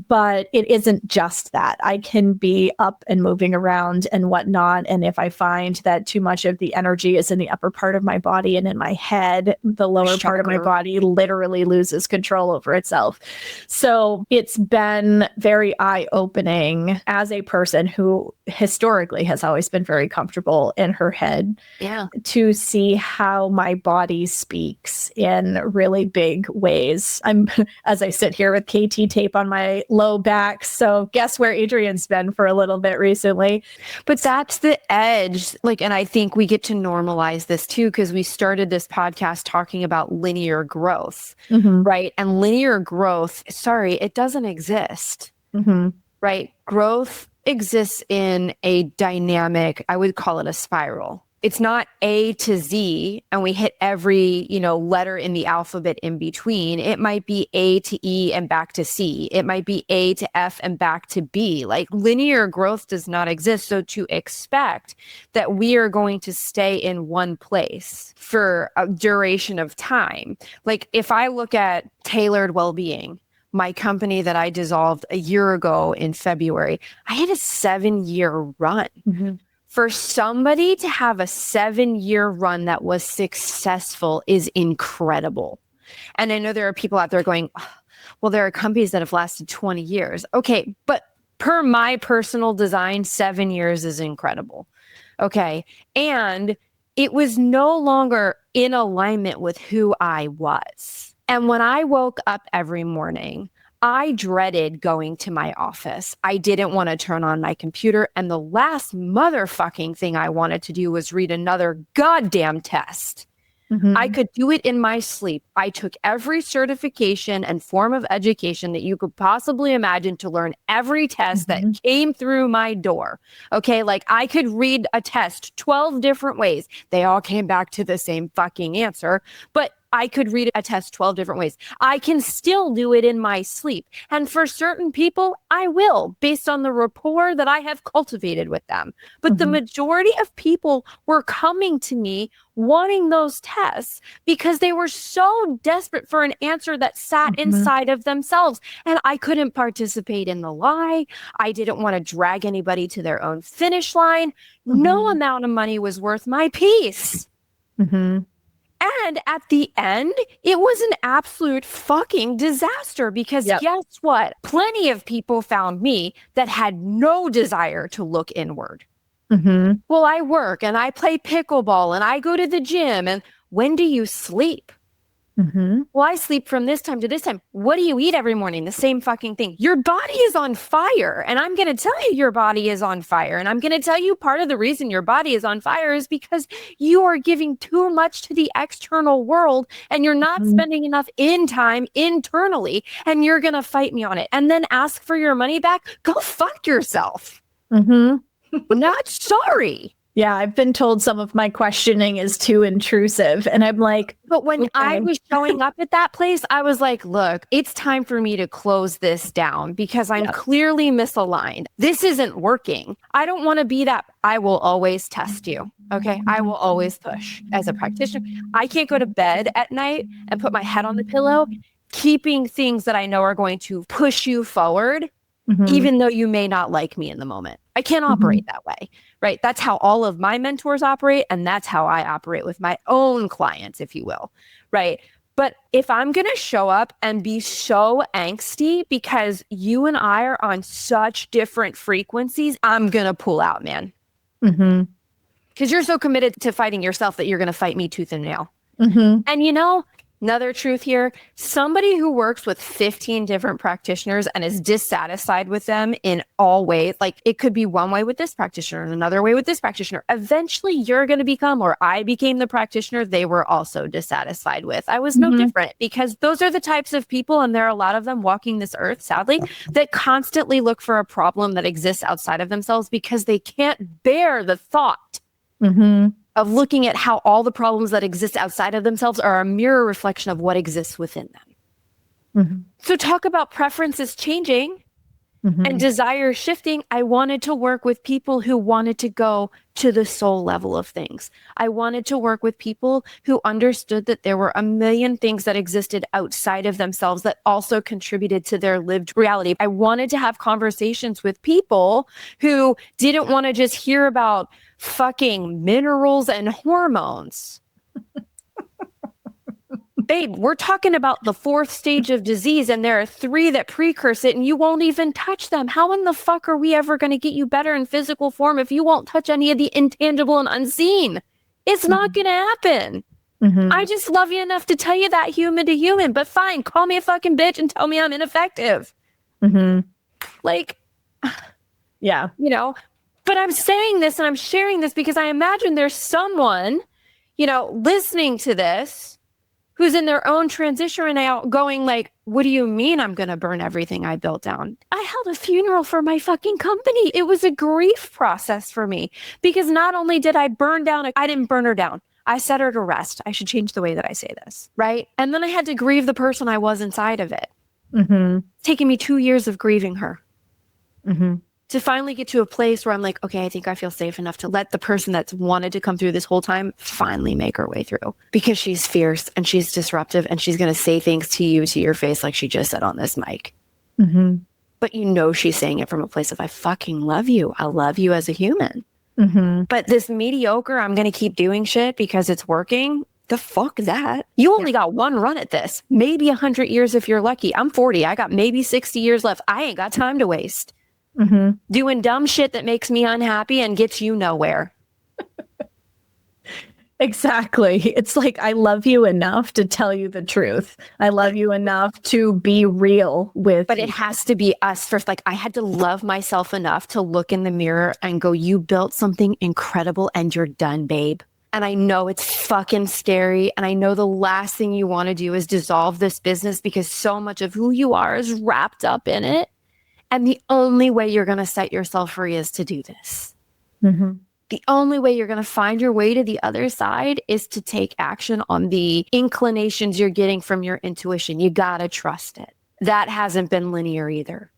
But it isn't just that. I can be up and moving around and whatnot. And if I find that too much of the energy is in the upper part of my body and in my head, the lower part of my Shocker. body literally loses control over itself. So it's been very eye opening as a person who historically has always been very comfortable in her head Yeah. to see how my body speaks in really big ways. I'm, as I sit here with KT tape on my low back. So guess where Adrian's been for a little bit recently. But that's the edge. Like, and I think we get to normalize this too, because we started this podcast talking about linear growth, Mm-hmm. right? And linear growth, sorry, it doesn't exist, Mm-hmm. right? Growth exists in a dynamic, I would call it a spiral. It's not A to Z and we hit every, letter in the alphabet in between. It might be A to E and back to C. It might be A to F and back to B. Like linear growth does not exist. So to expect that we are going to stay in one place for a duration of time. Like if I look at tailored well-being, my company that I dissolved a year ago in February, I had a 7-year run. Mm-hmm. For somebody to have a 7-year run that was successful is incredible. And I know there are people out there going, well, there are companies that have lasted 20 years. Okay, but per my personal design, 7 years is incredible. Okay. And it was no longer in alignment with who I was. And when I woke up every morning, I dreaded going to my office. I didn't want to turn on my computer. And the last motherfucking thing I wanted to do was read another goddamn test. Mm-hmm. I could do it in my sleep. I took every certification and form of education that you could possibly imagine to learn every test mm-hmm. that came through my door. Okay, like I could read a test 12 different ways. They all came back to the same fucking answer, but I could read a test 12 different ways. I can still do it in my sleep. And for certain people, I will, based on the rapport that I have cultivated with them. But mm-hmm. the majority of people were coming to me wanting those tests because they were so desperate for an answer that sat mm-hmm. inside of themselves. And I couldn't participate in the lie. I didn't want to drag anybody to their own finish line. Mm-hmm. No amount of money was worth my peace. Mm-hmm. And at the end, it was an absolute fucking disaster because guess what? Plenty of people found me that had no desire to look inward. Mm-hmm. Well, I work and I play pickleball and I go to the gym. And when do you sleep? Mm-hmm. Well, I sleep from this time to this time. What do you eat every morning? The same fucking thing. Your body is on fire. And I'm going to tell you your body is on fire. And I'm going to tell you part of the reason your body is on fire is because you are giving too much to the external world and you're not mm-hmm. spending enough time internally. And you're going to fight me on it and then ask for your money back. Go fuck yourself. Mm-hmm. Not sorry. Yeah, I've been told some of my questioning is too intrusive. And I'm like, but when I was showing up at that place, I was like, look, it's time for me to close this down because I'm clearly misaligned. This isn't working. I don't want to be that. I will always test you. Okay. I will always push as a practitioner. I can't go to bed at night and put my head on the pillow, keeping things that I know are going to push you forward, mm-hmm. even though you may not like me in the moment. I can't operate that way, right? That's how all of my mentors operate. And that's how I operate with my own clients, if you will, right? But if I'm going to show up and be so angsty because you and I are on such different frequencies, I'm going to pull out, man. Mm-hmm. Because you're so committed to fighting yourself that you're going to fight me tooth and nail. Mm-hmm. And another truth here, somebody who works with 15 different practitioners and is dissatisfied with them in all ways, like it could be one way with this practitioner and another way with this practitioner. Eventually you're going to become, or I became the practitioner they were also dissatisfied with. I was no mm-hmm. different because those are the types of people, and there are a lot of them walking this earth, sadly, that constantly look for a problem that exists outside of themselves because they can't bear the thought mm-hmm. of looking at how all the problems that exist outside of themselves are a mirror reflection of what exists within them. Mm-hmm. So talk about preferences changing mm-hmm. and desire shifting. I wanted to work with people who wanted to go to the soul level of things. I wanted to work with people who understood that there were a million things that existed outside of themselves that also contributed to their lived reality. I wanted to have conversations with people who didn't want to just hear about fucking minerals and hormones. Babe, we're talking about the 4th stage of disease and there are 3 that precurse it and you won't even touch them. How in the fuck are we ever going to get you better in physical form if you won't touch any of the intangible and unseen? It's mm-hmm. not going to happen. Mm-hmm. I just love you enough to tell you that human to human, but fine, call me a fucking bitch and tell me I'm ineffective. Mm-hmm. Like, yeah, but I'm saying this and I'm sharing this because I imagine there's someone, listening to this who's in their own transition right now going like, what do you mean I'm going to burn everything I built down? I held a funeral for my fucking company. It was a grief process for me because not only did I burn down, I didn't burn her down. I set her to rest. I should change the way that I say this, right? And then I had to grieve the person I was inside of it. Mm-hmm. It's taken me 2 years of grieving her. Mm-hmm. To finally get to a place where I'm like, okay, I think I feel safe enough to let the person that's wanted to come through this whole time finally make her way through, because she's fierce and she's disruptive and she's going to say things to you to your face like she just said on this mic. Mm-hmm. But you know she's saying it from a place of, I fucking love you. I love you as a human. Mm-hmm. But this mediocre, I'm going to keep doing shit because it's working. The fuck is that? You only got one run at this. Maybe 100 years if you're lucky. I'm 40. I got maybe 60 years left. I ain't got time to waste. Mm-hmm. Doing dumb shit that makes me unhappy and gets you nowhere. Exactly. It's like, I love you enough to tell you the truth. I love you enough to be real with But you. it has to be us first. Like, I had to love myself enough to look in the mirror and go, you built something incredible and you're done, babe. And I know it's fucking scary. And I know the last thing you want to do is dissolve this business because so much of who you are is wrapped up in it. And the only way you're going to set yourself free is to do this. Mm-hmm. The only way you're going to find your way to the other side is to take action on the inclinations you're getting from your intuition. You got to trust it. That hasn't been linear either.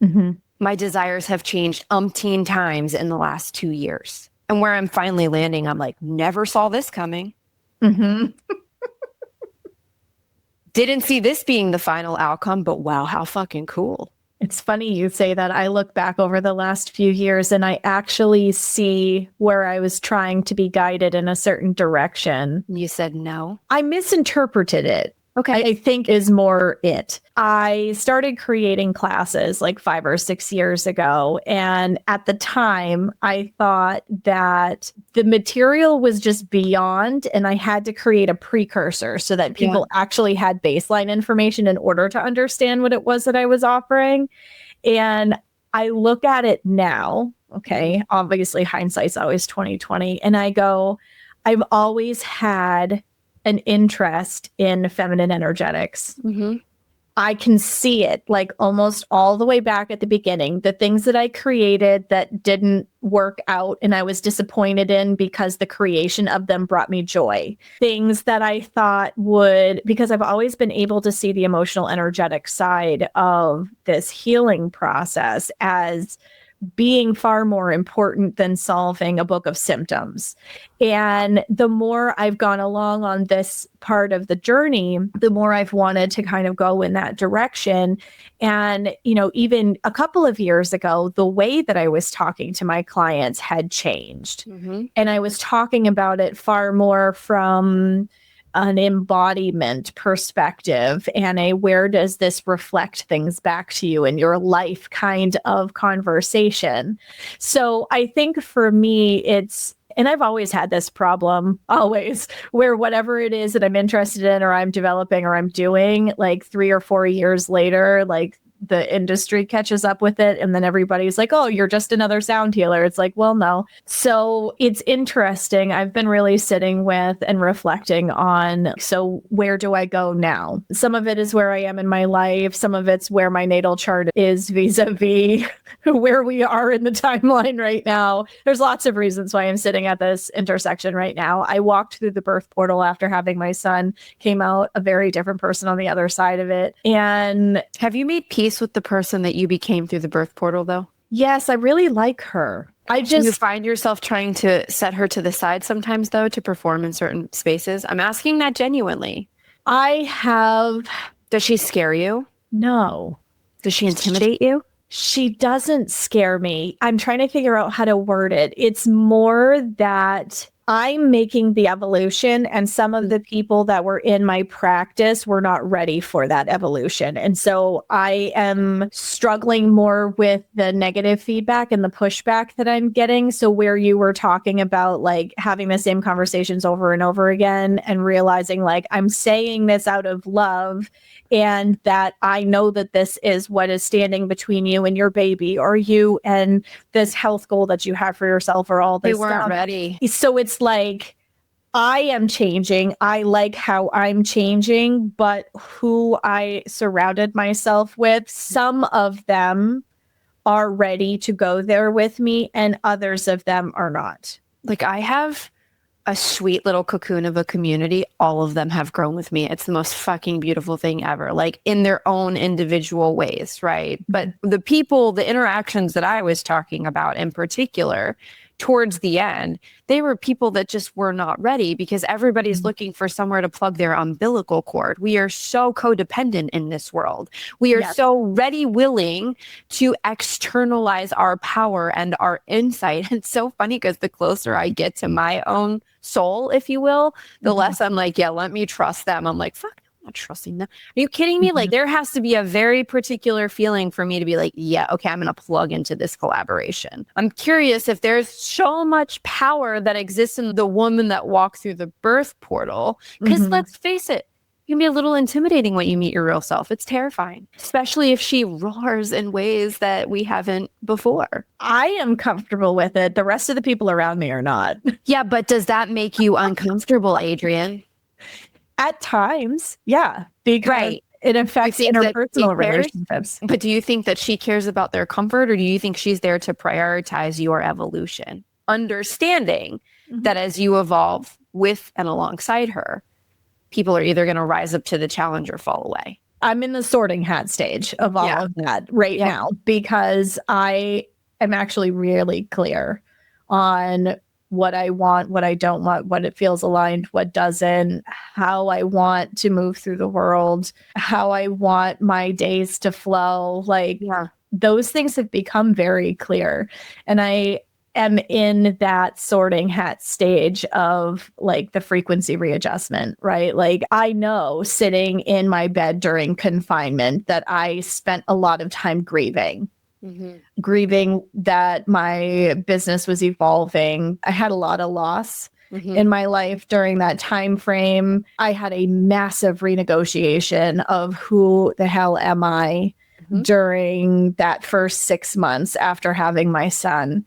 Mm-hmm. My desires have changed umpteen times in the last 2 years. And where I'm finally landing, I'm like, never saw this coming. Mm-hmm. Didn't see this being the final outcome, but wow, how fucking cool. It's funny you say that. I look back over the last few years and I actually see where I was trying to be guided in a certain direction. You said no. I misinterpreted it. Okay. I think is more it. I started creating classes like 5 or 6 years ago. And at the time, I thought that the material was just beyond, and I had to create a precursor so that people actually had baseline information in order to understand what it was that I was offering. And I look at it now, okay, obviously hindsight's always 2020. And I go, I've always had an interest in feminine energetics. Mm-hmm. I can see it like almost all the way back at the beginning. The things that I created that didn't work out and I was disappointed in because the creation of them brought me joy. Things that I thought would, because I've always been able to see the emotional energetic side of this healing process as being far more important than solving a book of symptoms. And the more I've gone along on this part of the journey, the more I've wanted to kind of go in that direction. And, you know, even a couple of years ago, the way that I was talking to my clients had changed. Mm-hmm. And I was talking about it far more from an embodiment perspective and a where does this reflect things back to you in your life kind of conversation. So I think for me, and I've always had this problem, always, where whatever it is that I'm interested in or I'm developing or I'm doing, like 3 or 4 years later, like the industry catches up with it. And then everybody's like, oh, you're just another sound healer. It's like, well, no. So it's interesting. I've been really sitting with and reflecting on, so where do I go now? Some of it is where I am in my life. Some of it's where my natal chart is vis-a-vis where we are in the timeline right now. There's lots of reasons why I'm sitting at this intersection right now. I walked through the birth portal after having my son, came out a very different person on the other side of it. And have you made peace with the person that you became through the birth portal, though? Yes, I really like her. You find yourself trying to set her to the side sometimes, though, to perform in certain spaces? I'm asking that genuinely. Does she scare you? No. Does she intimidate you? She doesn't scare me. I'm trying to figure out how to word it. It's more that I'm making the evolution, and some of the people that were in my practice were not ready for that evolution. And so I am struggling more with the negative feedback and the pushback that I'm getting. So where you were talking about like having the same conversations over and over again and realizing like I'm saying this out of love, and that I know that this is what is standing between you and your baby, or you and this health goal that you have for yourself, or all this They weren't stuff. ready. So it's like, I am changing. I like how I'm changing, but who I surrounded myself with, some of them are ready to go there with me, and others of them are not. Like I have a sweet little cocoon of a community. All of them have grown with me. It's the most fucking beautiful thing ever, like in their own individual ways, right? But the people, the interactions that I was talking about in particular, towards the end, they were people that just were not ready because everybody's looking for somewhere to plug their umbilical cord. We are so codependent in this world. We are so ready, willing to externalize our power and our insight. It's so funny because the closer I get to my own soul, if you will, the less I'm like, yeah, let me trust them. I'm like, fuck, I'm not trusting them. Are you kidding me? Like there has to be a very particular feeling for me to be like, yeah, okay, I'm going to plug into this collaboration. I'm curious if there's so much power that exists in the woman that walked through the birth portal. Because let's face it, it can be a little intimidating when you meet your real self. It's terrifying, especially if she roars in ways that we haven't before. I am comfortable with it. The rest of the people around me are not. Yeah, but does that make you uncomfortable, Adrienne? At times, yeah, because it affects interpersonal relationships. But do you think that she cares about their comfort, or do you think she's there to prioritize your evolution? Understanding that as you evolve with and alongside her, people are either going to rise up to the challenge or fall away. I'm in the sorting hat stage of all of that right now because I am actually really clear on what I want, what I don't want, what it feels aligned, what doesn't, how I want to move through the world, how I want my days to flow. Like those things have become very clear. And I am in that sorting hat stage of like the frequency readjustment, right? Like I know sitting in my bed during confinement that I spent a lot of time grieving. Grieving that my business was evolving. I had a lot of loss in my life during that time frame. I had a massive renegotiation of who the hell am I during that first 6 months after having my son.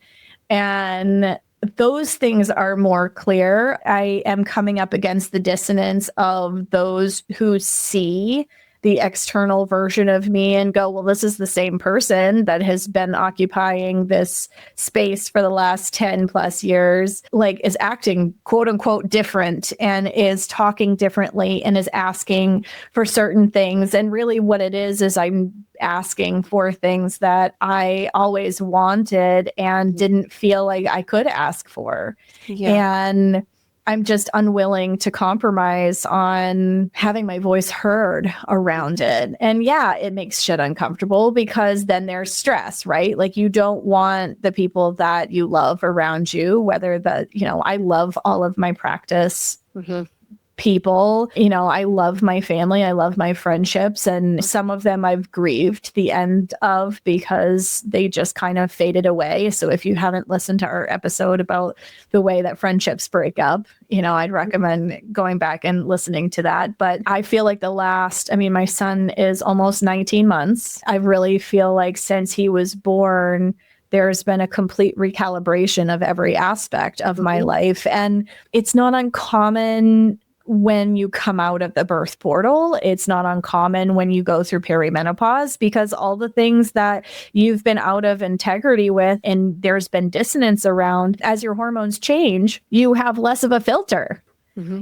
And those things are more clear. I am coming up against the dissonance of those who see the external version of me and go, well, this is the same person that has been occupying this space for the last 10 plus years, like is acting quote unquote different and is talking differently and is asking for certain things. And really what it is I'm asking for things that I always wanted and didn't feel like I could ask for. And I'm just unwilling to compromise on having my voice heard around it. And yeah, it makes shit uncomfortable because then there's stress, right? Like you don't want the people that you love around you, whether I love all of my practice people, I love my family, I love my friendships, and some of them I've grieved the end of because they just kind of faded away. So if you haven't listened to our episode about the way that friendships break up, I'd recommend going back and listening to that. But I feel like my son is almost 19 months. I really feel like since he was born, there's been a complete recalibration of every aspect of my life. And it's not uncommon when you come out of the birth portal. It's not uncommon when you go through perimenopause because all the things that you've been out of integrity with and there's been dissonance around, as your hormones change, you have less of a filter.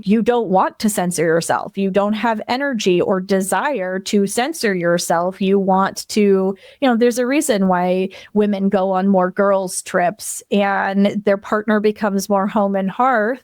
You don't want to censor yourself. You don't have energy or desire to censor yourself. You want to, there's a reason why women go on more girls' trips and their partner becomes more home and hearth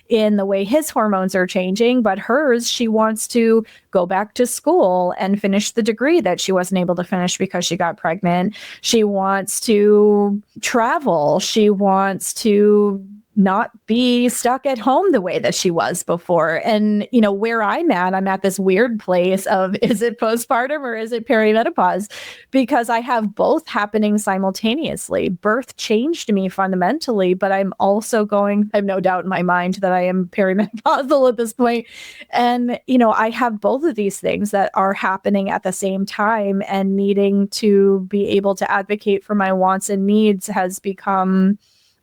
in the way his hormones are changing, but hers, she wants to go back to school and finish the degree that she wasn't able to finish because she got pregnant. She wants to travel. She wants to not be stuck at home the way that she was before. And, where I'm at this weird place of, is it postpartum or is it perimenopause? Because I have both happening simultaneously. Birth changed me fundamentally, but I'm also I have no doubt in my mind that I am perimenopausal at this point. And, I have both of these things that are happening at the same time, and needing to be able to advocate for my wants and needs has become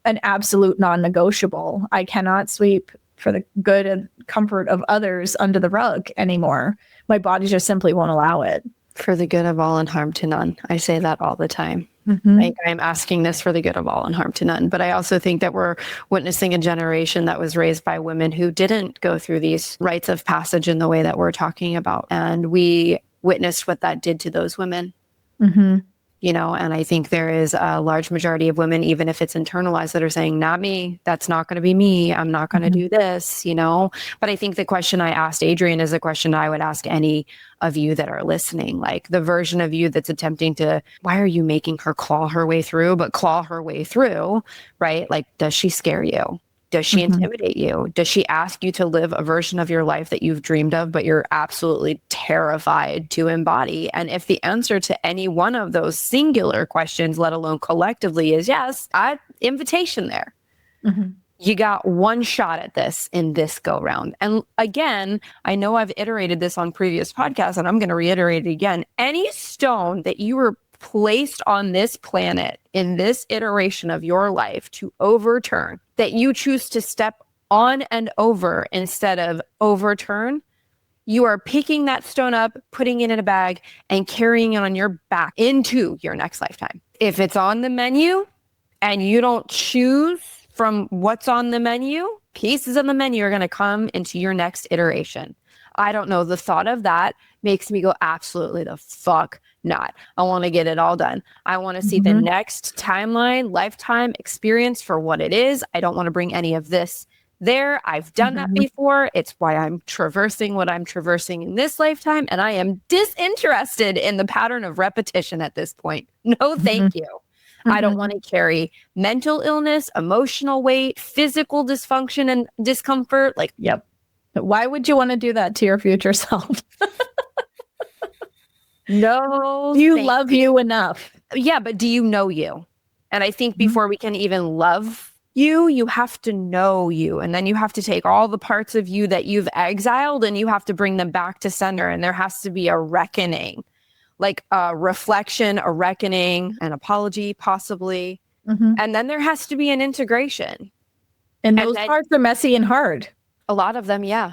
an absolute non-negotiable. I cannot sweep for the good and comfort of others under the rug anymore. My body just simply won't allow it. For the good of all and harm to none. I say that all the time. Like, I'm asking this for the good of all and harm to none. But I also think that we're witnessing a generation that was raised by women who didn't go through these rites of passage in the way that we're talking about. And we witnessed what that did to those women. You know, and I think there is a large majority of women, even if it's internalized, that are saying, not me, that's not going to be me, I'm not going to do this, you know. But I think the question I asked Adrienne is a question I would ask any of you that are listening, like the version of you that's attempting to, why are you making her claw her way through, but claw her way through, right? Like, does she scare you? Does she intimidate you? Does she ask you to live a version of your life that you've dreamed of, but you're absolutely terrified to embody? And if the answer to any one of those singular questions, let alone collectively, is yes, invitation there. You got one shot at this in this go round. And again, I know I've iterated this on previous podcasts, and I'm going to reiterate it again. Any stone that you were placed on this planet in this iteration of your life to overturn, that you choose to step on and over instead of overturn, you are picking that stone up, putting it in a bag, and carrying it on your back into your next lifetime. If it's on the menu and you don't choose from what's on the menu, pieces of the menu are going to come into your next iteration. I don't know. The thought of that makes me go, absolutely the fuck not. I want to get it all done. I want to see the next timeline, lifetime experience for what it is. I don't want to bring any of this there. I've done that before. It's why I'm traversing what I'm traversing in this lifetime. And I am disinterested in the pattern of repetition at this point. No, thank you. I don't want to carry mental illness, emotional weight, physical dysfunction and discomfort. Like, yep. Why would you want to do that to your future self? No, you love you enough. Yeah, but do you know you? And I think before we can even love you, you have to know you. And then you have to take all the parts of you that you've exiled and you have to bring them back to center. And there has to be a reckoning, like a reflection, a reckoning, an apology, possibly. And then there has to be an integration. And those parts are messy and hard. A lot of them, yeah.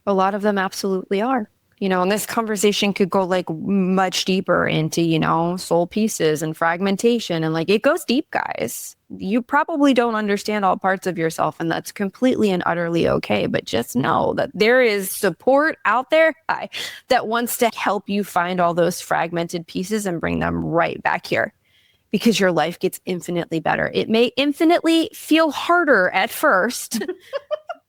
A lot of them absolutely are. You know, and this conversation could go like much deeper into, you know, soul pieces and fragmentation. And like, it goes deep, guys. You probably don't understand all parts of yourself, and that's completely and utterly okay. But just know that there is support out there that wants to help you find all those fragmented pieces and bring them right back here, because your life gets infinitely better. It may infinitely feel harder at first.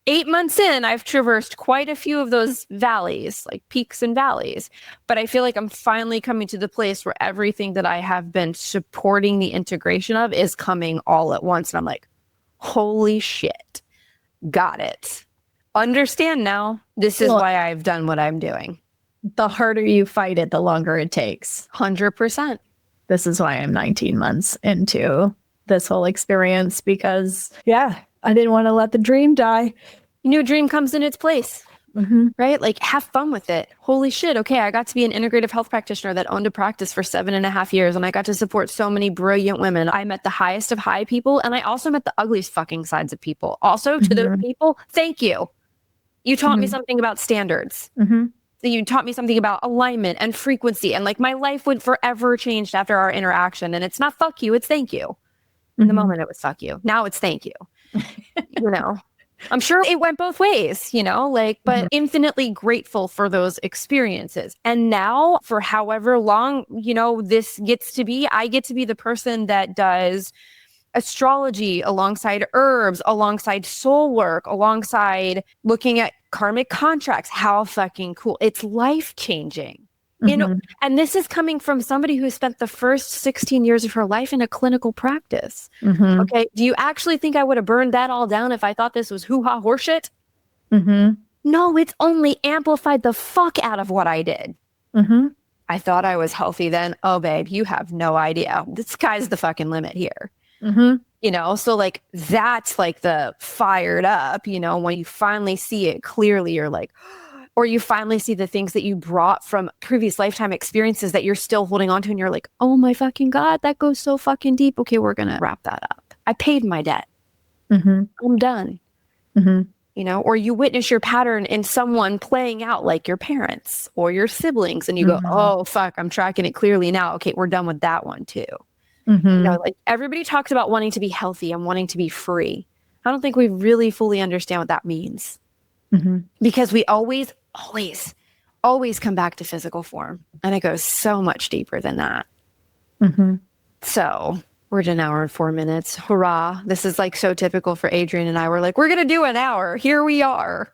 8 months in, I've traversed quite a few of those valleys, like peaks and valleys. But I feel like I'm finally coming to the place where everything that I have been supporting the integration of is coming all at once. And I'm like, holy shit, got it. Understand now. This is why I've done what I'm doing. The harder you fight it, the longer it takes. 100%. This is why I'm 19 months into this whole experience, because, I didn't want to let the dream die. New dream comes in its place, right? Like, have fun with it. Holy shit. Okay. I got to be an integrative health practitioner that owned a practice for 7.5 years. And I got to support so many brilliant women. I met the highest of high people. And I also met the ugliest fucking sides of people. Also, to those people, thank you. You taught me something about standards. You taught me something about alignment and frequency. And like, my life would forever change after our interaction. And it's not fuck you, it's thank you. In the moment it was fuck you. Now it's thank you. You know, I'm sure it went both ways, you know, like, but infinitely grateful for those experiences. And now, for however long, you know, this gets to be, I get to be the person that does astrology alongside herbs, alongside soul work, alongside looking at karmic contracts. How fucking cool. It's life-changing. You know, and this is coming from somebody who spent the first 16 years of her life in a clinical practice. Okay. Do you actually think I would have burned that all down if I thought this was hoo-ha horseshit? No, it's only amplified the fuck out of what I did. I thought I was healthy then. Oh, babe, you have no idea. The sky's the fucking limit here. You know, so like, that's like the fired up, you know, when you finally see it clearly, you're like, or you finally see the things that you brought from previous lifetime experiences that you're still holding on to. And you're like, oh my fucking God, that goes so fucking deep. Okay, we're going to wrap that up. I paid my debt. I'm done. Mhm. Or you witness your pattern in someone playing out like your parents or your siblings, and you go, Mhm. oh, fuck, I'm tracking it clearly now. Okay, we're done with that one too. Mhm. Like everybody talks about wanting to be healthy and wanting to be free. I don't think we really fully understand what that means, Mhm. because we always come back to physical form. And it goes so much deeper than that. Mhm. So we're at an hour and 4 minutes. Hurrah. This is like so typical for Adrian and I. We're like, we're going to do an hour. Here we are.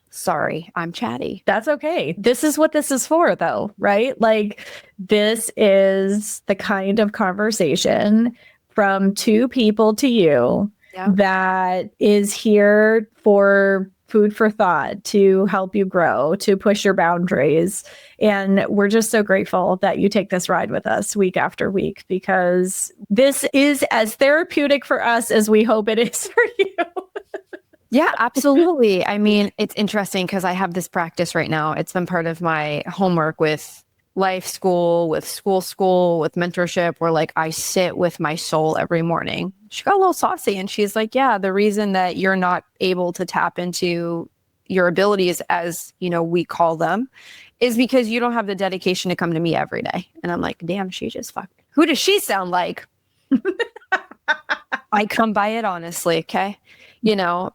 Sorry, I'm chatty. That's okay. This is what this is for, though, right? Like, this is the kind of conversation from two people to you Yeah. that is here for food for thought, to help you grow, to push your boundaries. And we're just so grateful that you take this ride with us week after week, because this is as therapeutic for us as we hope it is for you. Yeah, absolutely. I mean, it's interesting because I have this practice right now. It's been part of my homework with life school, with school, with mentorship, where like I sit with my soul every morning. She got a little saucy and she's like, yeah, the reason that you're not able to tap into your abilities, as we call them, is because you don't have the dedication to come to me every day. And I'm like, damn, she just fucked. Who does she sound like? I come by it honestly, okay?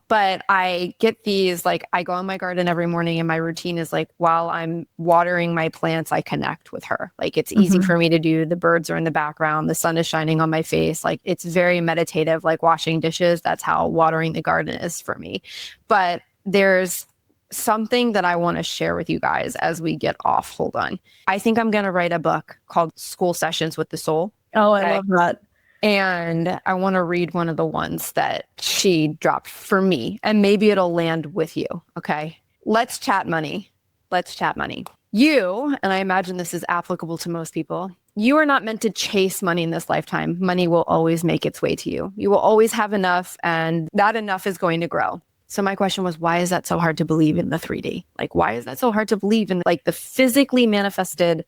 But I get these, like, I go in my garden every morning and my routine is like, while I'm watering my plants, I connect with her. Like, it's easy for me to do. The birds are in the background, the sun is shining on my face. Like, it's very meditative, like washing dishes. That's how watering the garden is for me. But there's something that I want to share with you guys as we get off. Hold on. I think I'm going to write a book called School Sessions with the Soul. Oh, I love that. And I want to read one of the ones that she dropped for me, and maybe it'll land with you. Okay. Let's chat money. Let's chat money. You, and I imagine this is applicable to most people, you are not meant to chase money in this lifetime. Money will always make its way to you. You will always have enough, and that enough is going to grow. So my question was, why is that so hard to believe in the 3D? Like, why is that so hard to believe in like the physically manifested,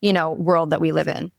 world that we live in?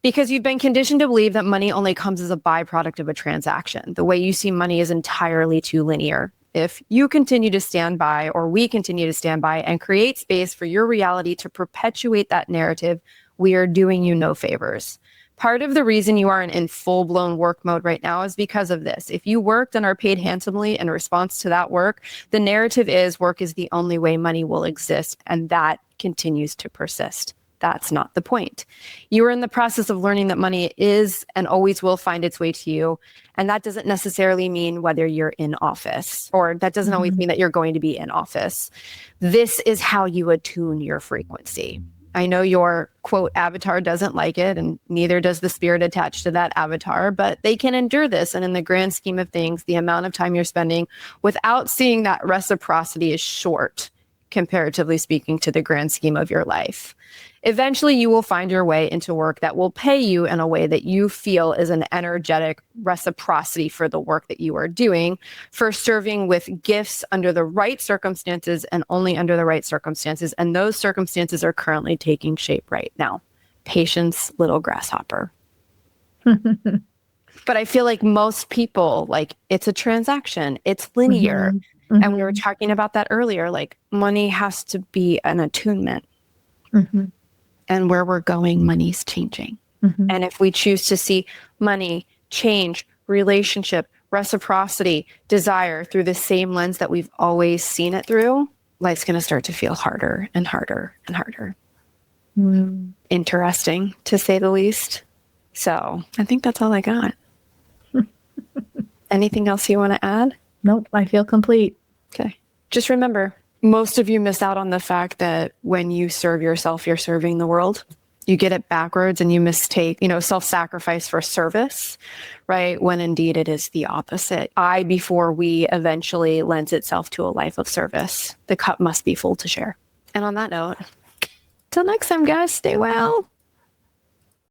Because you've been conditioned to believe that money only comes as a byproduct of a transaction. The way you see money is entirely too linear. If you continue to stand by, or we continue to stand by and create space for your reality to perpetuate that narrative, we are doing you no favors. Part of the reason you aren't in full-blown work mode right now is because of this. If you worked and are paid handsomely in response to that work, the narrative is work is the only way money will exist, and that continues to persist. That's not the point. You are in the process of learning that money is and always will find its way to you. And that doesn't necessarily mean whether you're in office, or that doesn't always mean that you're going to be in office. This is how you attune your frequency. I know your quote avatar doesn't like it, and neither does the spirit attached to that avatar, but they can endure this. And in the grand scheme of things, the amount of time you're spending without seeing that reciprocity is short, comparatively speaking, to the grand scheme of your life. Eventually, you will find your way into work that will pay you in a way that you feel is an energetic reciprocity for the work that you are doing, for serving with gifts under the right circumstances and only under the right circumstances. And those circumstances are currently taking shape right now. Patience, little grasshopper. But I feel like most people, like, it's a transaction, it's linear. And we were talking about that earlier. Like, money has to be an attunement. And where we're going, money's changing. And if we choose to see money, change, relationship, reciprocity, desire through the same lens that we've always seen it through, life's going to start to feel harder and harder and harder. Interesting, to say the least. So I think that's all I got. Anything else you want to add? Nope, I feel complete. Okay. Just remember, most of you miss out on the fact that when you serve yourself, you're serving the world. You get it backwards and you mistake, self-sacrifice for service, right? When indeed it is the opposite. I, before we, eventually lends itself to a life of service. The cup must be full to share. And on that note, till next time, guys, stay well.